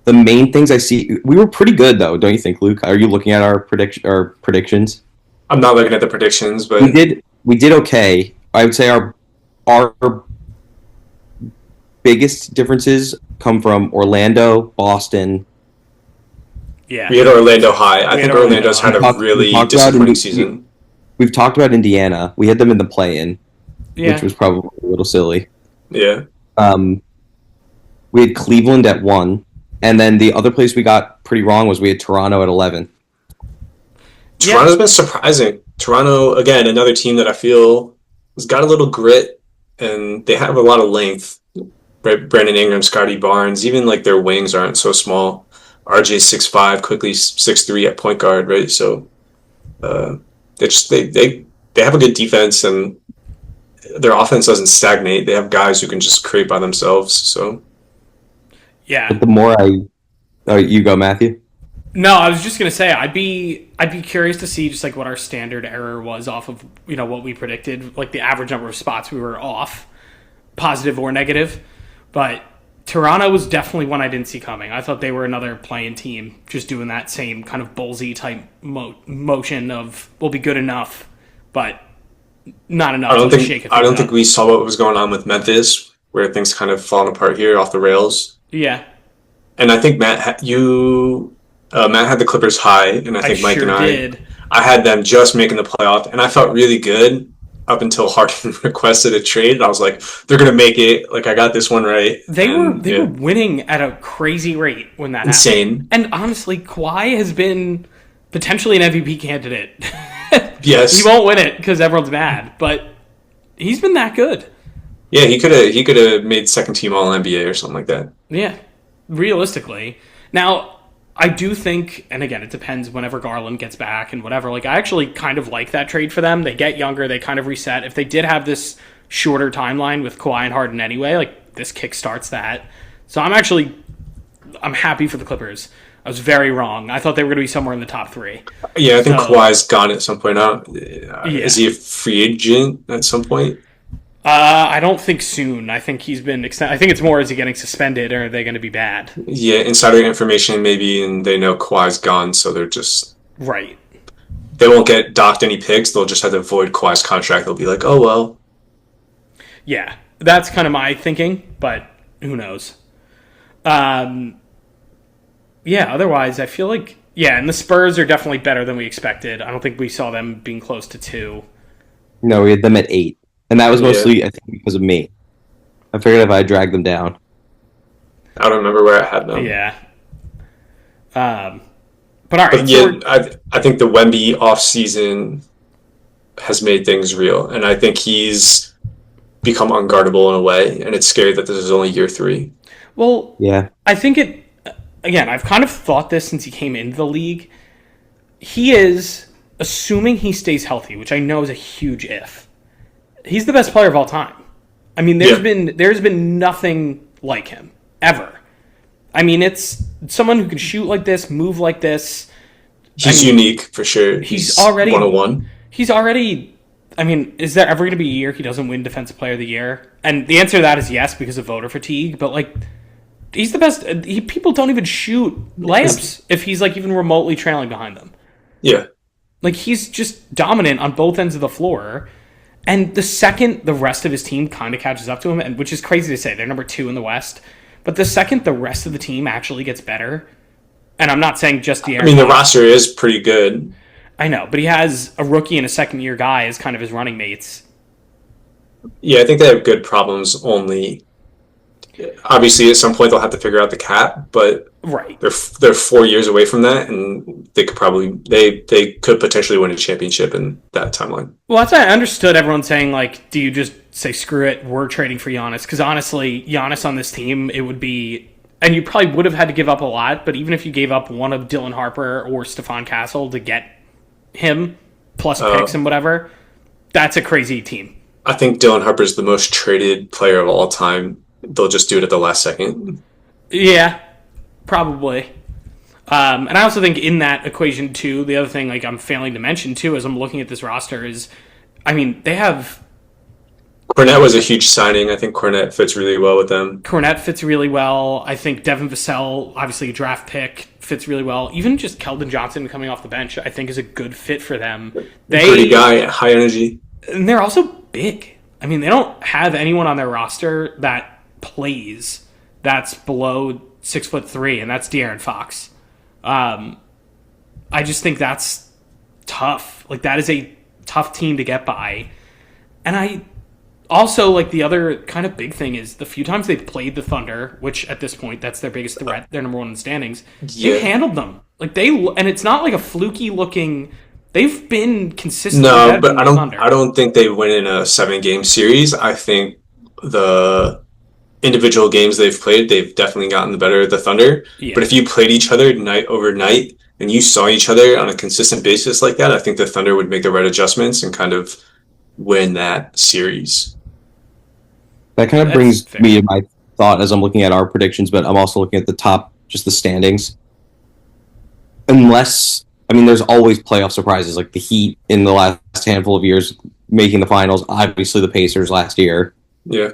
The main things I see, we were pretty good though, don't you think, Luke? Are you looking at our predictions? I'm not looking at the predictions, but we did okay. I would say our biggest differences come from Orlando, Boston. Yeah, we had Orlando high. I think Orlando's had a really disappointing season. We've talked about Indiana. We had them in the play-in, which was probably a little silly. Yeah. We had Cleveland at 1, and then the other place we got pretty wrong was we had Toronto at 11. Toronto's been surprising. Toronto, again, another team that I feel has got a little grit, and they have a lot of length. Right? Brandon Ingram, Scotty Barnes, even like their wings aren't so small. RJ 6'5", quickly 6'3" at point guard, right? So they have a good defense, and their offense doesn't stagnate. They have guys who can just create by themselves. So but the more you go, Matthew. No, I was just gonna say I'd be curious to see just like what our standard error was off of what we predicted, like the average number of spots we were off, positive or negative. But Toronto was definitely one I didn't see coming. I thought they were another playing team, just doing that same kind of ballsy type motion of we'll be good enough, but not enough. I don't think we saw what was going on with Memphis, where things kind of fallen apart here off the rails. Yeah, and I think Matt had the Clippers high, and I think Mike and I had them just making the playoff, and I felt really good up until Harden requested a trade. I was like, they're going to make it. Like, I got this one right. They were winning at a crazy rate when that happened. And honestly, Kawhi has been potentially an MVP candidate. Yes. He won't win it because everyone's mad, but he's been that good. Yeah, he could have made second team All NBA or something like that. Yeah, realistically. Now, I do think, and again, it depends whenever Garland gets back and whatever. Like, I actually kind of like that trade for them. They get younger, they kind of reset. If they did have this shorter timeline with Kawhi and Harden anyway, like, this kickstarts that. So I'm happy for the Clippers. I was very wrong. I thought they were going to be somewhere in the top 3. Yeah, I think Kawhi's gone at some point now. Is he a free agent at some point? I don't think soon. I think he's been I think it's more, is he getting suspended or are they going to be bad? Yeah, insider information maybe, and they know Kawhi's gone, so they're just... Right. They won't get docked any picks. They'll just have to void Kawhi's contract. They'll be like, oh, well. Yeah, that's kind of my thinking, but who knows? Yeah, otherwise, I feel like... Yeah, and the Spurs are definitely better than we expected. I don't think we saw them being close to 2. No, we had them at 8. And that was mostly, I think, because of me. I figured if I dragged them down. I don't remember where I had them. Yeah. But all right. But yeah, I think the Wemby offseason has made things real. And I think he's become unguardable in a way. And it's scary that this is only year 3. Well, yeah. I think again, I've kind of thought this since he came into the league. He is, assuming he stays healthy, which I know is a huge if. He's the best player of all time. I mean, there's been nothing like him ever. I mean, it's someone who can shoot like this, move like this. He's unique for sure. He's already 101. He's already. I mean, is there ever going to be a year he doesn't win Defensive Player of the Year? And the answer to that is yes, because of voter fatigue. But like, he's the best. People don't even shoot layups if he's like even remotely trailing behind them. Yeah, like he's just dominant on both ends of the floor. And the second the rest of his team kind of catches up to him, and which is crazy to say, they're number 2 in the West, but the second the rest of the team actually gets better, and I'm not saying just De'Aaron. I mean, the roster is pretty good. I know, but he has a rookie and a second-year guy as kind of his running mates. Yeah, I think they have good problems only. Obviously, at some point they'll have to figure out the cap, but right, they're 4 years away from that, and they could potentially win a championship in that timeline. Well, that's why I understood everyone saying like, do you just say screw it, we're trading for Giannis? Because honestly, Giannis on this team, it would be, and you probably would have had to give up a lot, but even if you gave up one of Dylan Harper or Stephon Castle to get him plus picks and whatever, that's a crazy team. I think Dylan Harper is the most traded player of all time. They'll just do it at the last second. Yeah, probably. And I also think in that equation, too, the other thing like I'm failing to mention, too, as I'm looking at this roster is, I mean, they have... Cornette was a huge signing. I think Cornette fits really well with them. Cornette fits really well. I think Devin Vassell, obviously a draft pick, fits really well. Even just Keldon Johnson coming off the bench, I think is a good fit for them. Pretty guy, high energy. And they're also big. I mean, they don't have anyone on their roster that plays that's below 6'3", and that's De'Aaron Fox. I just think that's tough. Like, that is a tough team to get by. And I also, like, the other kind of big thing is the few times they've played the Thunder, which at this point, that's their biggest threat. They're number 1 in the standings. Yeah. They've handled them. Like, and it's not like a fluky looking... They've been consistent. No, but I don't think they win in a 7-game series. I think the individual games they've played, they've definitely gotten the better of the Thunder. Yeah. But if you played each other night over night and you saw each other on a consistent basis like that, I think the Thunder would make the right adjustments and kind of win that series. That kind of brings me to my thought as I'm looking at our predictions, but I'm also looking at the top, just the standings. Unless, I mean, there's always playoff surprises, like the Heat in the last handful of years making the finals, obviously the Pacers last year. Yeah.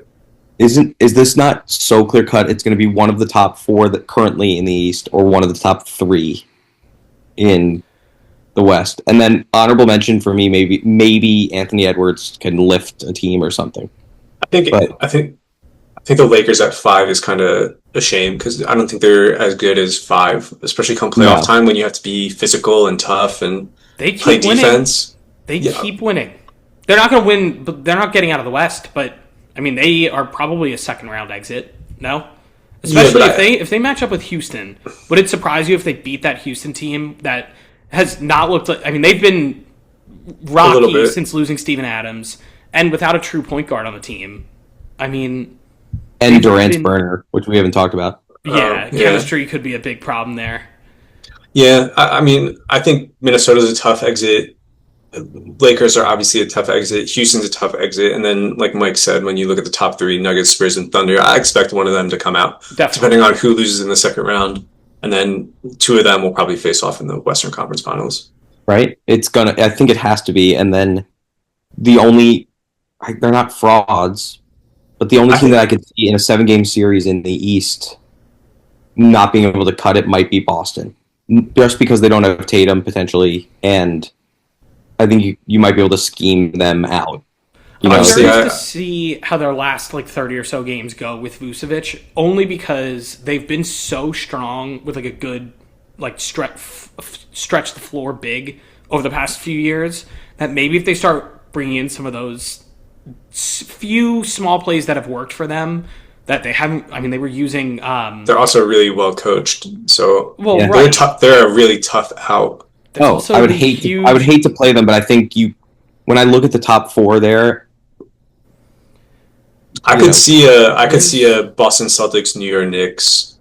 Is this not so clear cut? It's going to be one of the top 4 that currently in the East, or one of the top 3 in the West. And then honorable mention for me, maybe Anthony Edwards can lift a team or something. I think the Lakers at 5 is kind of a shame because I don't think they're as good as 5, especially come playoff time when you have to be physical and tough and play defense. They keep winning. They're not going to win, but they're not getting out of the West. But I mean, they are probably a second round exit. No, especially if they match up with Houston. Would it surprise you if they beat that Houston team that has not looked like? I mean, they've been rocky since losing Steven Adams and without a true point guard on the team. I mean, and Durant's burner, which we haven't talked about. Yeah, chemistry could be a big problem there. Yeah, I mean, I think Minnesota's a tough exit. Lakers are obviously a tough exit. Houston's a tough exit. And then, like Mike said, when you look at the top three, Nuggets, Spurs, and Thunder, I expect one of them to come out, Definitely. depending on who loses in the second round. And then two of them will probably face off in the Western Conference Finals. Right? I think it has to be. And then they're not frauds, but the only team that I could see in a 7-game series in the East not being able to cut it might be Boston. Just because they don't have Tatum, potentially, and I think you might be able to scheme them out. I'm curious to see how their last 30 or so games go with Vucevic, only because they've been so strong with a good stretch the floor big over the past few years that maybe if they start bringing in some of those few small plays that have worked for them that they haven't. I mean, they were using. They're also really well coached, so right. they're tough. They're a really tough out. I would hate to play them, but I think when I look at the top four there, I could see a Boston Celtics, New York Knicks.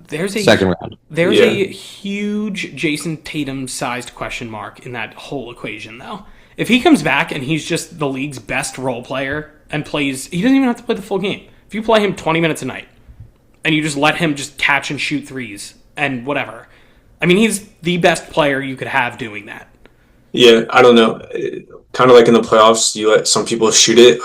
There's a second round. There's a huge Jason Tatum sized question mark in that whole equation, though. If he comes back and he's just the league's best role player and plays, he doesn't even have to play the full game. If you play him 20 minutes a night and you just let him just catch and shoot threes and whatever, I mean, he's the best player you could have doing that. Yeah, I don't know. Kind of like in the playoffs, you let some people shoot it.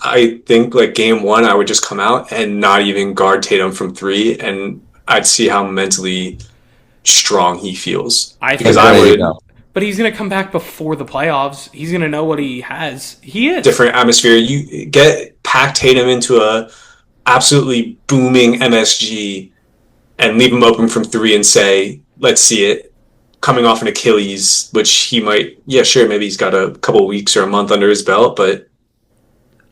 I think game one, I would just come out and not even guard Tatum from three, and I'd see how mentally strong he feels. But he's going to come back before the playoffs. He's going to know what he has. He is. Different atmosphere. You pack Tatum into a absolutely booming MSG and leave him open from three and say, let's see it. Coming off an Achilles, which he might, maybe he's got a couple of weeks or a month under his belt, but...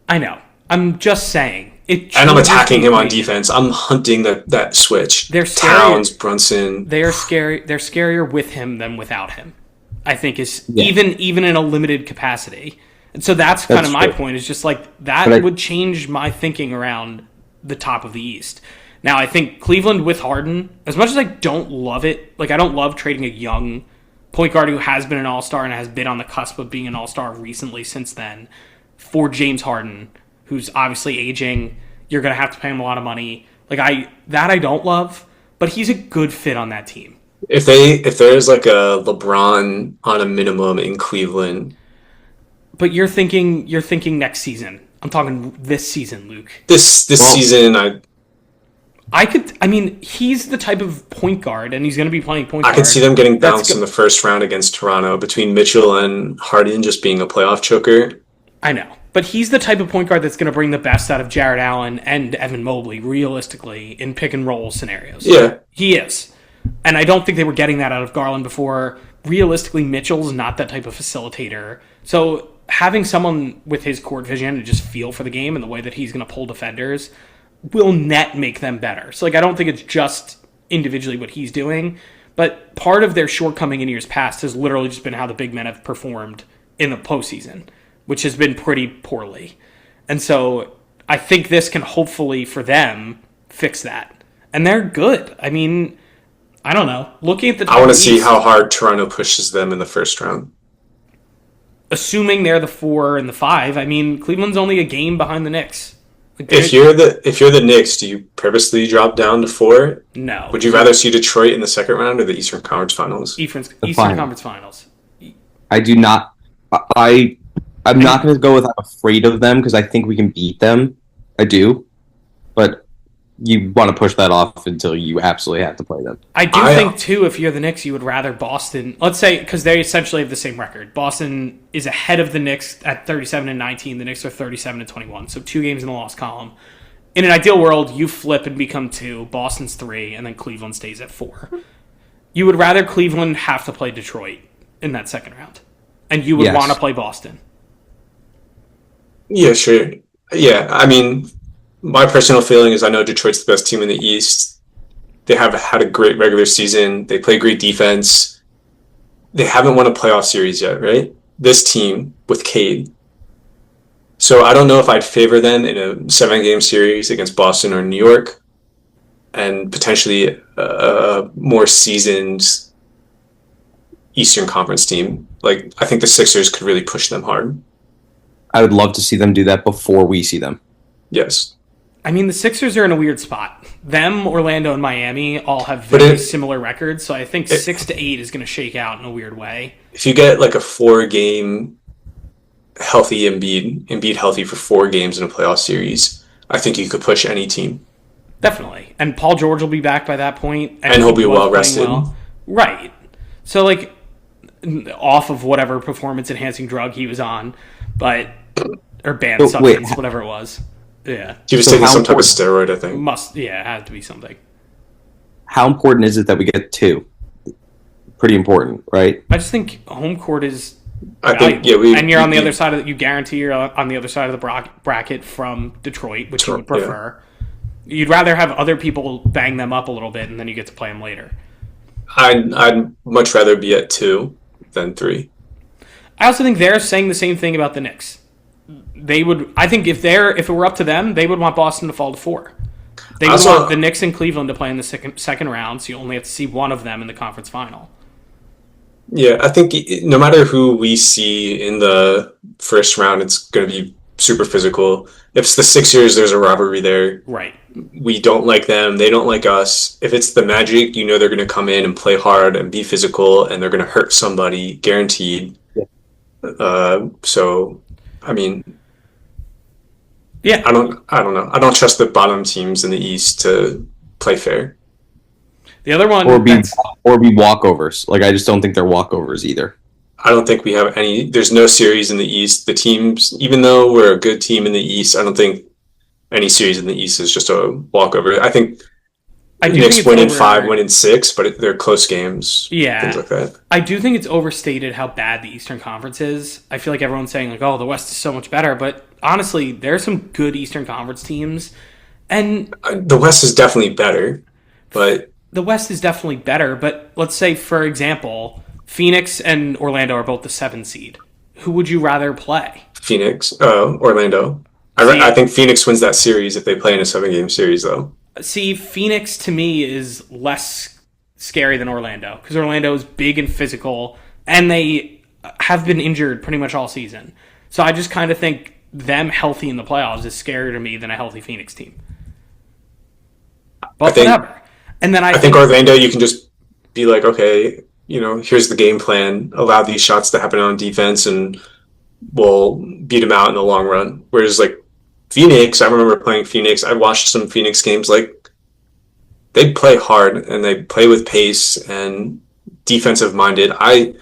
I know. I'm just saying. And I'm attacking him on defense. I'm hunting that switch. They're Towns, Brunson. They're scary. They're scarier with him than without him. I think is even in a limited capacity. And so that's kind of my point. Is just that would change my thinking around the top of the East. Now I think Cleveland with Harden, as much as I don't love it, I don't love trading a young point guard who has been an all-star and has been on the cusp of being an all-star recently since then, for James Harden, who's obviously aging. You're going to have to pay him a lot of money. I don't love, but he's a good fit on that team. If there's a LeBron on a minimum in Cleveland. But you're thinking next season. I'm talking this season, Luke. This season he's the type of point guard, and he's going to be playing point guard. I could see them getting bounced in the first round against Toronto between Mitchell and Harden just being a playoff choker. I know. But he's the type of point guard that's going to bring the best out of Jarrett Allen and Evan Mobley, realistically, in pick-and-roll scenarios. Yeah. He is. And I don't think they were getting that out of Garland before. Realistically, Mitchell's not that type of facilitator. So having someone with his court vision and just feel for the game and the way that he's going to pull defenders will net make them better. So I don't think it's just individually what he's doing, but part of their shortcoming in years past has literally just been how the big men have performed in the postseason, which has been pretty poorly. And so I think this can hopefully, for them, fix that. And they're good. I mean, I don't know. Looking at the top I want to see how hard Toronto pushes them in the first round. Assuming they're the 4 and the 5, I mean, Cleveland's only a game behind the Knicks. If you're the Knicks, do you purposely drop down to 4? No. Would you rather see Detroit in the second round or the Eastern Conference Finals? Eastern Conference Finals. I do not. I'm not going to go with I'm afraid of them because I think we can beat them. I do. But you want to push that off until you absolutely have to play them. I do think, too, if you're the Knicks, you would rather Boston. Let's say, because they essentially have the same record. Boston is ahead of the Knicks at 37-19. The Knicks are 37-21. So 2 games in the loss column. In an ideal world, you flip and become 2. Boston's 3, and then Cleveland stays at 4. You would rather Cleveland have to play Detroit in that second round. And you would want to play Boston. Yeah, sure. Yeah, I mean, my personal feeling is I know Detroit's the best team in the East. They have had a great regular season. They play great defense. They haven't won a playoff series yet, right? This team with Cade. So I don't know if I'd favor them in a 7-game series against Boston or New York and potentially a more seasoned Eastern Conference team. Like, I think the Sixers could really push them hard. I would love to see them do that before we see them. Yes. I mean, the Sixers are in a weird spot. Them, Orlando, and Miami all have very similar records, so I think 6 to 8 is going to shake out in a weird way. If you get like a 4-game healthy Embiid healthy for 4 games in a playoff series, I think you could push any team. Definitely. And Paul George will be back by that point. And he'll be well rested. Well. Right. So, like, off of whatever performance-enhancing drug he was on, or banned substance, whatever it was. Yeah. He was taking some type of steroid, I think. It had to be something. How important is it that we get 2? Pretty important, right? I just think home court is and you're on the other side of you guarantee you're on the other side of the bracket from Detroit, which you would prefer. Yeah. You'd rather have other people bang them up a little bit, and then you get to play them later. I'd much rather be at 2 than 3. I also think they're saying the same thing about the Knicks. I think if it were up to them, they would want Boston to fall to 4. They would want the Knicks and Cleveland to play in the second round, so you only have to see one of them in the conference final. Yeah, I think no matter who we see in the first round, it's going to be super physical. If it's the Sixers, there's a rivalry there. Right. We don't like them. They don't like us. If it's the Magic, they're going to come in and play hard and be physical, and they're going to hurt somebody, guaranteed. Yeah. So, I mean, yeah, I don't know. I don't trust the bottom teams in the East to play fair. The other one, or be walkovers. Like, I just don't think they're walkovers either. I don't think we have any. There's no series in the East. The teams, even though we're a good team in the East, I don't think any series in the East is just a walkover. I think Knicks win in 5, win in 6, but they're close games. Yeah, things like that. I do think it's overstated how bad the Eastern Conference is. I feel like everyone's saying like, "Oh, the West is so much better," but honestly, there are some good Eastern Conference teams, and the West is definitely better. But the West is definitely better. But let's say, for example, Phoenix and Orlando are both the 7 seed. Who would you rather play? Phoenix, Orlando. I think Phoenix wins that series if they play in a 7-game series, though. See, Phoenix to me is less scary than Orlando because Orlando is big and physical, and they have been injured pretty much all season. So I just kind of think them healthy in the playoffs is scarier to me than a healthy Phoenix team. But whatever. And then I think Orlando, you can just be like, okay, here's the game plan. Allow these shots to happen on defense, and we'll beat them out in the long run. Whereas, like, Phoenix, I remember playing Phoenix. I watched some Phoenix games. Like, they play hard and they play with pace and defensive minded. I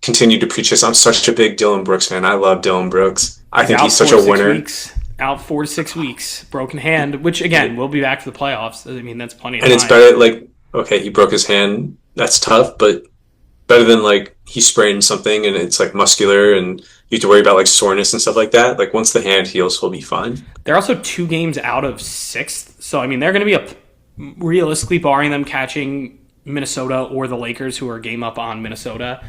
continue to preach this. I'm such a big Dylan Brooks fan. I love Dylan Brooks. I think he's such a winner. Out 4 to 6 weeks, broken hand. Which again, we'll be back to the playoffs. I mean, that's plenty of time. And it's better. Like, okay, he broke his hand. That's tough, but better than like he sprained something and it's like muscular and you have to worry about like soreness and stuff like that. Like, once the hand heals, he'll be fine. They're also 2 games out of 6th. So, I mean, they're going to be realistically, barring them catching Minnesota or the Lakers, who are a game up on Minnesota,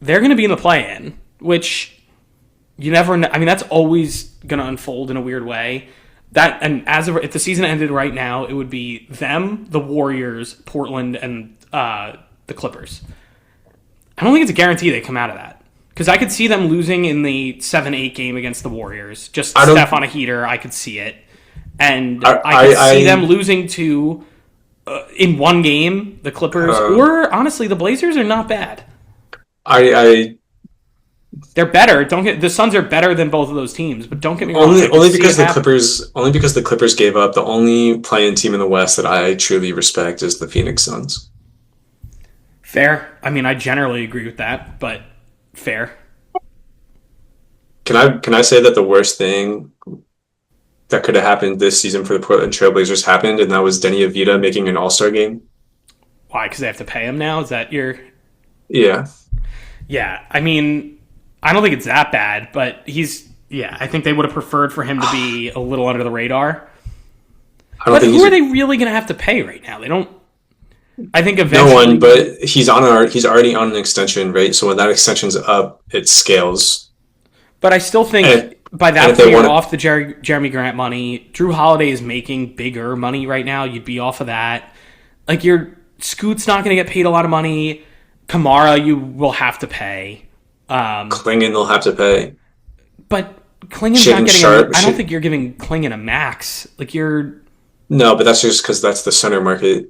they're going to be in the play-in, which you never know. I mean, that's always going to unfold in a weird way. If the season ended right now, it would be them, the Warriors, Portland, and the Clippers. I don't think it's a guarantee they come out of that. Because I could see them losing in the 7-8 game against the Warriors. Just Steph on a heater, I could see it. And I could see them losing to, in one game, the Clippers. Or, honestly, the Blazers are not bad. They're better. The Suns are better than both of those teams, but don't get me wrong. Only because the Clippers gave up. The only play-in team in the West that I truly respect is the Phoenix Suns. Fair. I mean, I generally agree with that, but fair. Can I say that the worst thing that could have happened this season for the Portland Trailblazers happened, and that was Denny Avdija making an All-Star game? Why? Because they have to pay him now? Is that your... Yeah. Yeah, I mean, I don't think it's that bad, but I think they would have preferred for him to be a little under the radar. But who are they really going to have to pay right now? They don't... I think eventually... No one, but he's already on an extension, right? So when that extension's up, it scales. But I still think by that point, you're off the Jeremy Grant money. Drew Holiday is making bigger money right now. You'd be off of that. Like, Scoot's not going to get paid a lot of money. Kamara, you will have to pay. Klingon will have to pay. But Klingon's not getting I don't think you're giving Klingon a max. Like, you're... No, but that's just because that's the center market.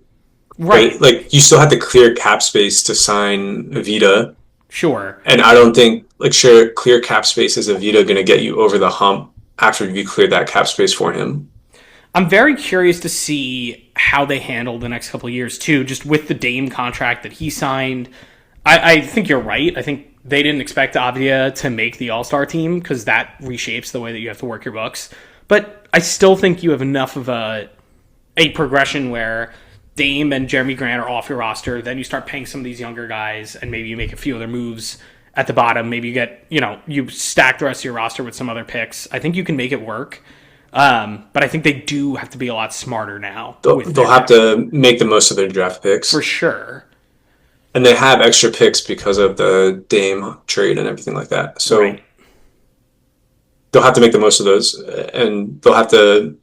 Right. But, like, you still have to clear cap space to sign Vita. Sure. And I don't think, like, sure, clear cap space is Vita going to get you over the hump after you clear that cap space for him. I'm very curious to see how they handle the next couple of years, too, just with the Dame contract that he signed. I think you're right. I think they didn't expect Avdia to make the All-Star team because that reshapes the way that you have to work your books. But I still think you have enough of a progression where Dame and Jeremy Grant are off your roster. Then you start paying some of these younger guys, and maybe you make a few other moves at the bottom. Maybe you get, you stack the rest of your roster with some other picks. I think you can make it work. But I think they do have to be a lot smarter now. They'll have to make the most of their draft picks. For sure. And they have extra picks because of the Dame trade and everything like that. So right. They'll have to make the most of those, and they'll have to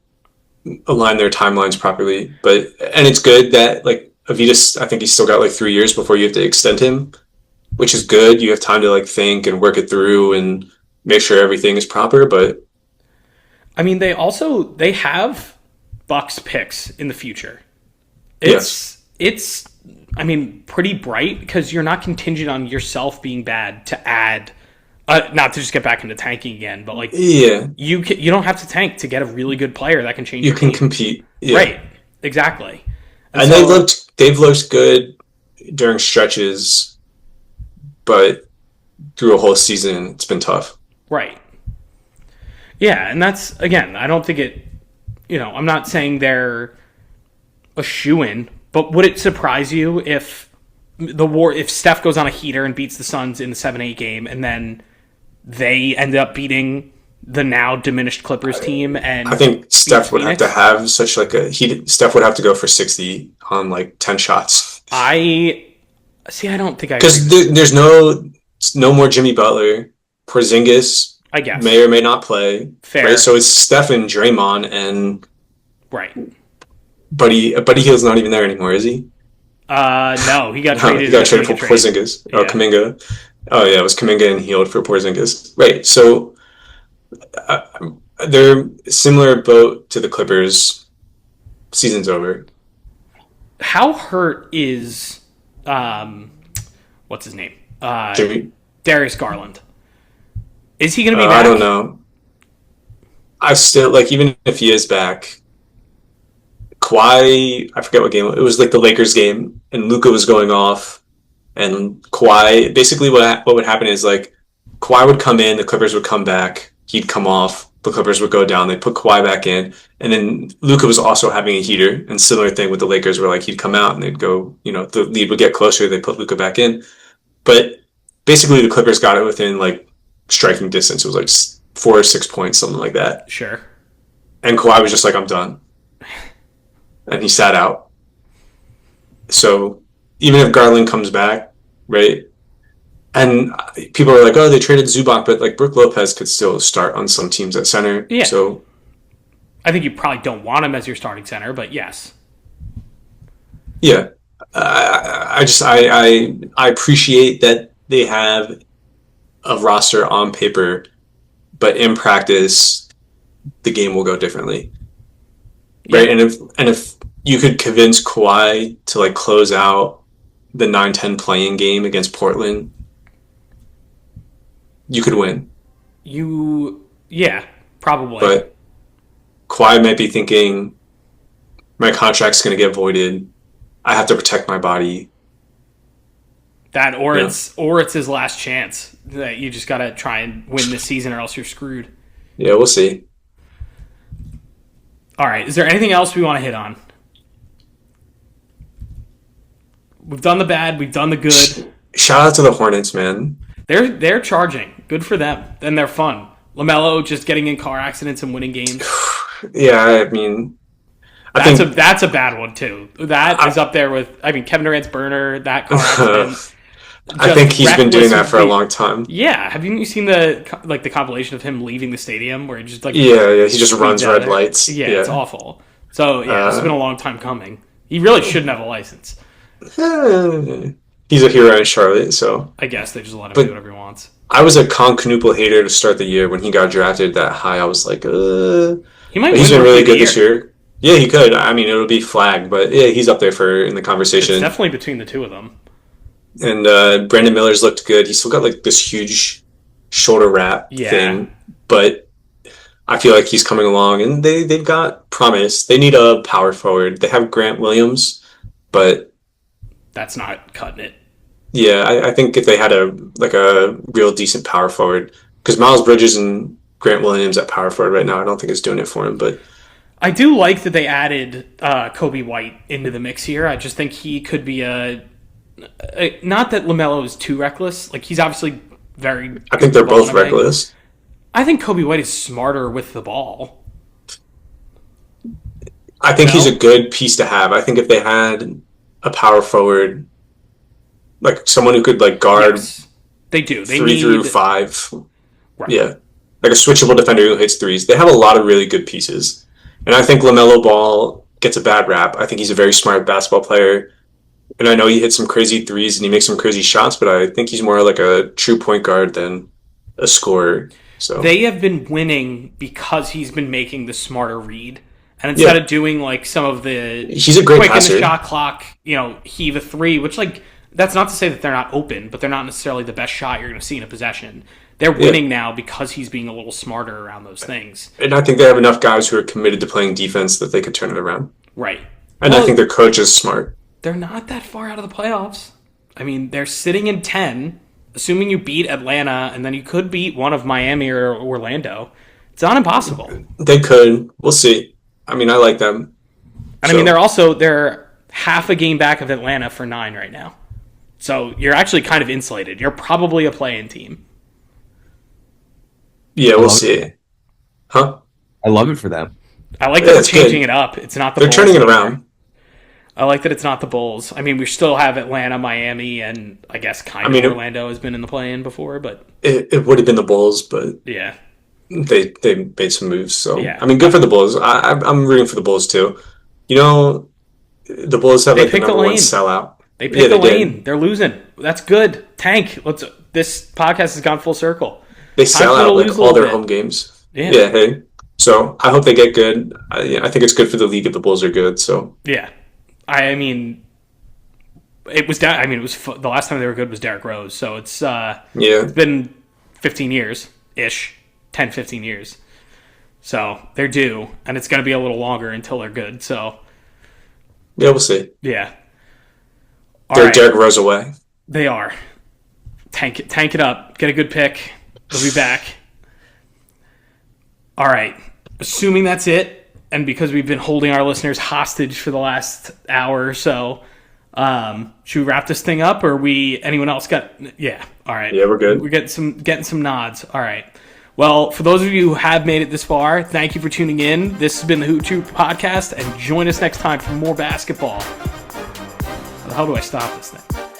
align their timelines properly. And it's good that, like, Avitas, I think he's still got like 3 years before you have to extend him, which is good. You have time to like think and work it through and make sure everything is proper. But I mean, they have Bucks picks in the future. It's I mean, pretty bright because you're not contingent on yourself being bad to add, not to just get back into tanking again, but like, you don't have to tank to get a really good player that can change your team. You can compete. Yeah. Right. Exactly. And so, they've looked good during stretches, but through a whole season, it's been tough. Right. Yeah. And that's, again, I don't think I'm not saying they're a shoo-in, but would it surprise you if Steph goes on a heater and beats the Suns in the 7-8 game, and then they end up beating the now diminished Clippers team? And I think Steph would have to have such like Steph would have to go for 60 on like 10 shots. I don't think because there's no more Jimmy Butler. Porzingis, I guess, may or may not play. Fair. Right? So it's Steph and Draymond and right. Buddy Hield's not even there anymore, is he? No, he got traded. He got traded for Porzingis. Yeah. Oh, Kuminga. Oh, yeah, it was Kuminga and Hield for Porzingis. Right, so they're similar boat to the Clippers. Season's over. How hurt is, what's his name? Jimmy? Darius Garland. Is he going to be back? I don't know. I still, like, even if he is back, Kawhi, I forget what game it was, like the Lakers game, and Luka was going off, and Kawhi, basically what would happen is like Kawhi would come in, the Clippers would come back, he'd come off, the Clippers would go down, they'd put Kawhi back in, and then Luka was also having a heater, and similar thing with the Lakers where like he'd come out and they'd go, the lead would get closer, they'd put Luka back in. But basically the Clippers got it within like striking distance. It was like 4 or 6 points, something like that. Sure. And Kawhi was just like, I'm done. And he sat out. So even if Garland comes back, right? And people are like, oh, they traded Zubac, but like Brook Lopez could still start on some teams at center. Yeah. So I think you probably don't want him as your starting center, but yes. Yeah. I appreciate that they have a roster on paper, but in practice, the game will go differently. Right, and if you could convince Kawhi to like close out the 9-10 playing game against Portland, you could win. Probably. But Kawhi might be thinking, my contract's going to get voided. I have to protect my body. That it's his last chance. That you just got to try and win this season, or else you're screwed. Yeah, we'll see. All right. Is there anything else we want to hit on? We've done the bad. We've done the good. Shout out to the Hornets, man. They're charging. Good for them. And they're fun. LaMelo just getting in car accidents and winning games. Yeah, I mean, that's a bad one too. That is up there with. I mean, Kevin Durant's burner. That car accident. I think he's been doing that for a long time. Yeah, have you seen the compilation of him leaving the stadium where he just like he just runs red lights. Yeah, it's awful. So it's been a long time coming. He really shouldn't have a license. He's a hero in Charlotte, so I guess they just let him do whatever he wants. I was a Kanople hater to start the year when he got drafted that high. I was like, He might. He's been really good this year. Yeah, he could. I mean, it'll be flagged, but yeah, he's up there in the conversation. It's definitely between the two of them. And Brandon Miller's looked good. He's still got like this huge shoulder wrap thing, but I feel like he's coming along, and they've got promise. They need a power forward. They have Grant Williams, but that's not cutting it. Yeah, I think if they had a real decent power forward, because Miles Bridges and Grant Williams at power forward right now, I don't think it's doing it for him. But I do like that they added Kobe White into the mix here. I just think he could be not that LaMelo is too reckless. Like, he's obviously very. I think they're both reckless. I think Kobe White is smarter with the ball. I think he's a good piece to have. I think if they had a power forward, like someone who could like guard, they do. They 3 need... through 5. Right. Yeah, like a switchable defender who hits threes. They have a lot of really good pieces, and I think LaMelo Ball gets a bad rap. I think he's a very smart basketball player, and I know he hits some crazy threes and he makes some crazy shots, but I think he's more like a true point guard than a scorer. So they have been winning because he's been making the smarter read. And instead of doing like some of the he's a great quick passer. In the shot clock, heave a three, which like that's not to say that they're not open, but they're not necessarily the best shot you're going to see in a possession. They're winning now because he's being a little smarter around those things. And I think they have enough guys who are committed to playing defense that they could turn it around. Right. And I think their coach is smart. They're not that far out of the playoffs. I mean, they're sitting in 10, assuming you beat Atlanta, and then you could beat one of Miami or Orlando. It's not impossible. They could. We'll see. I mean, I like them. And I mean, they're half a game back of Atlanta for 9 right now. So you're actually kind of insulated. You're probably a play-in team. Yeah, we'll see. Huh? I love it for them. I like that they're changing it up. It's not the Bulls. They're turning it around. I like that it's not the Bulls. I mean, we still have Atlanta, Miami, and I guess Orlando has been in the play-in before, but it would have been the Bulls, but yeah. They made some moves, so I mean, good for the Bulls. I'm rooting for the Bulls too. The Bulls have like the number one sellout. They picked the lane. They're losing. That's good. Tank. This podcast has gone full circle. They sell out like all their home games. Yeah. Hey. So I hope they get good. I think it's good for the league if the Bulls are good. So yeah, I mean, it was down. I mean, it was the last time they were good was Derrick Rose. So it's it's been 15 years ish. 10, 15 years. So they're due, and it's going to be a little longer until they're good. So yeah, we'll see. Yeah. They're Derrick Rose away. They are. Tank it up. Get a good pick. They'll be back. All right. Assuming that's it, and because we've been holding our listeners hostage for the last hour or so, should we wrap this thing up, or anyone else got... Yeah. All right. Yeah, we're good. We're getting some nods. All right. Well, for those of you who have made it this far, thank you for tuning in. This has been the Hoot Troop Podcast, and join us next time for more basketball. How the hell do I stop this thing?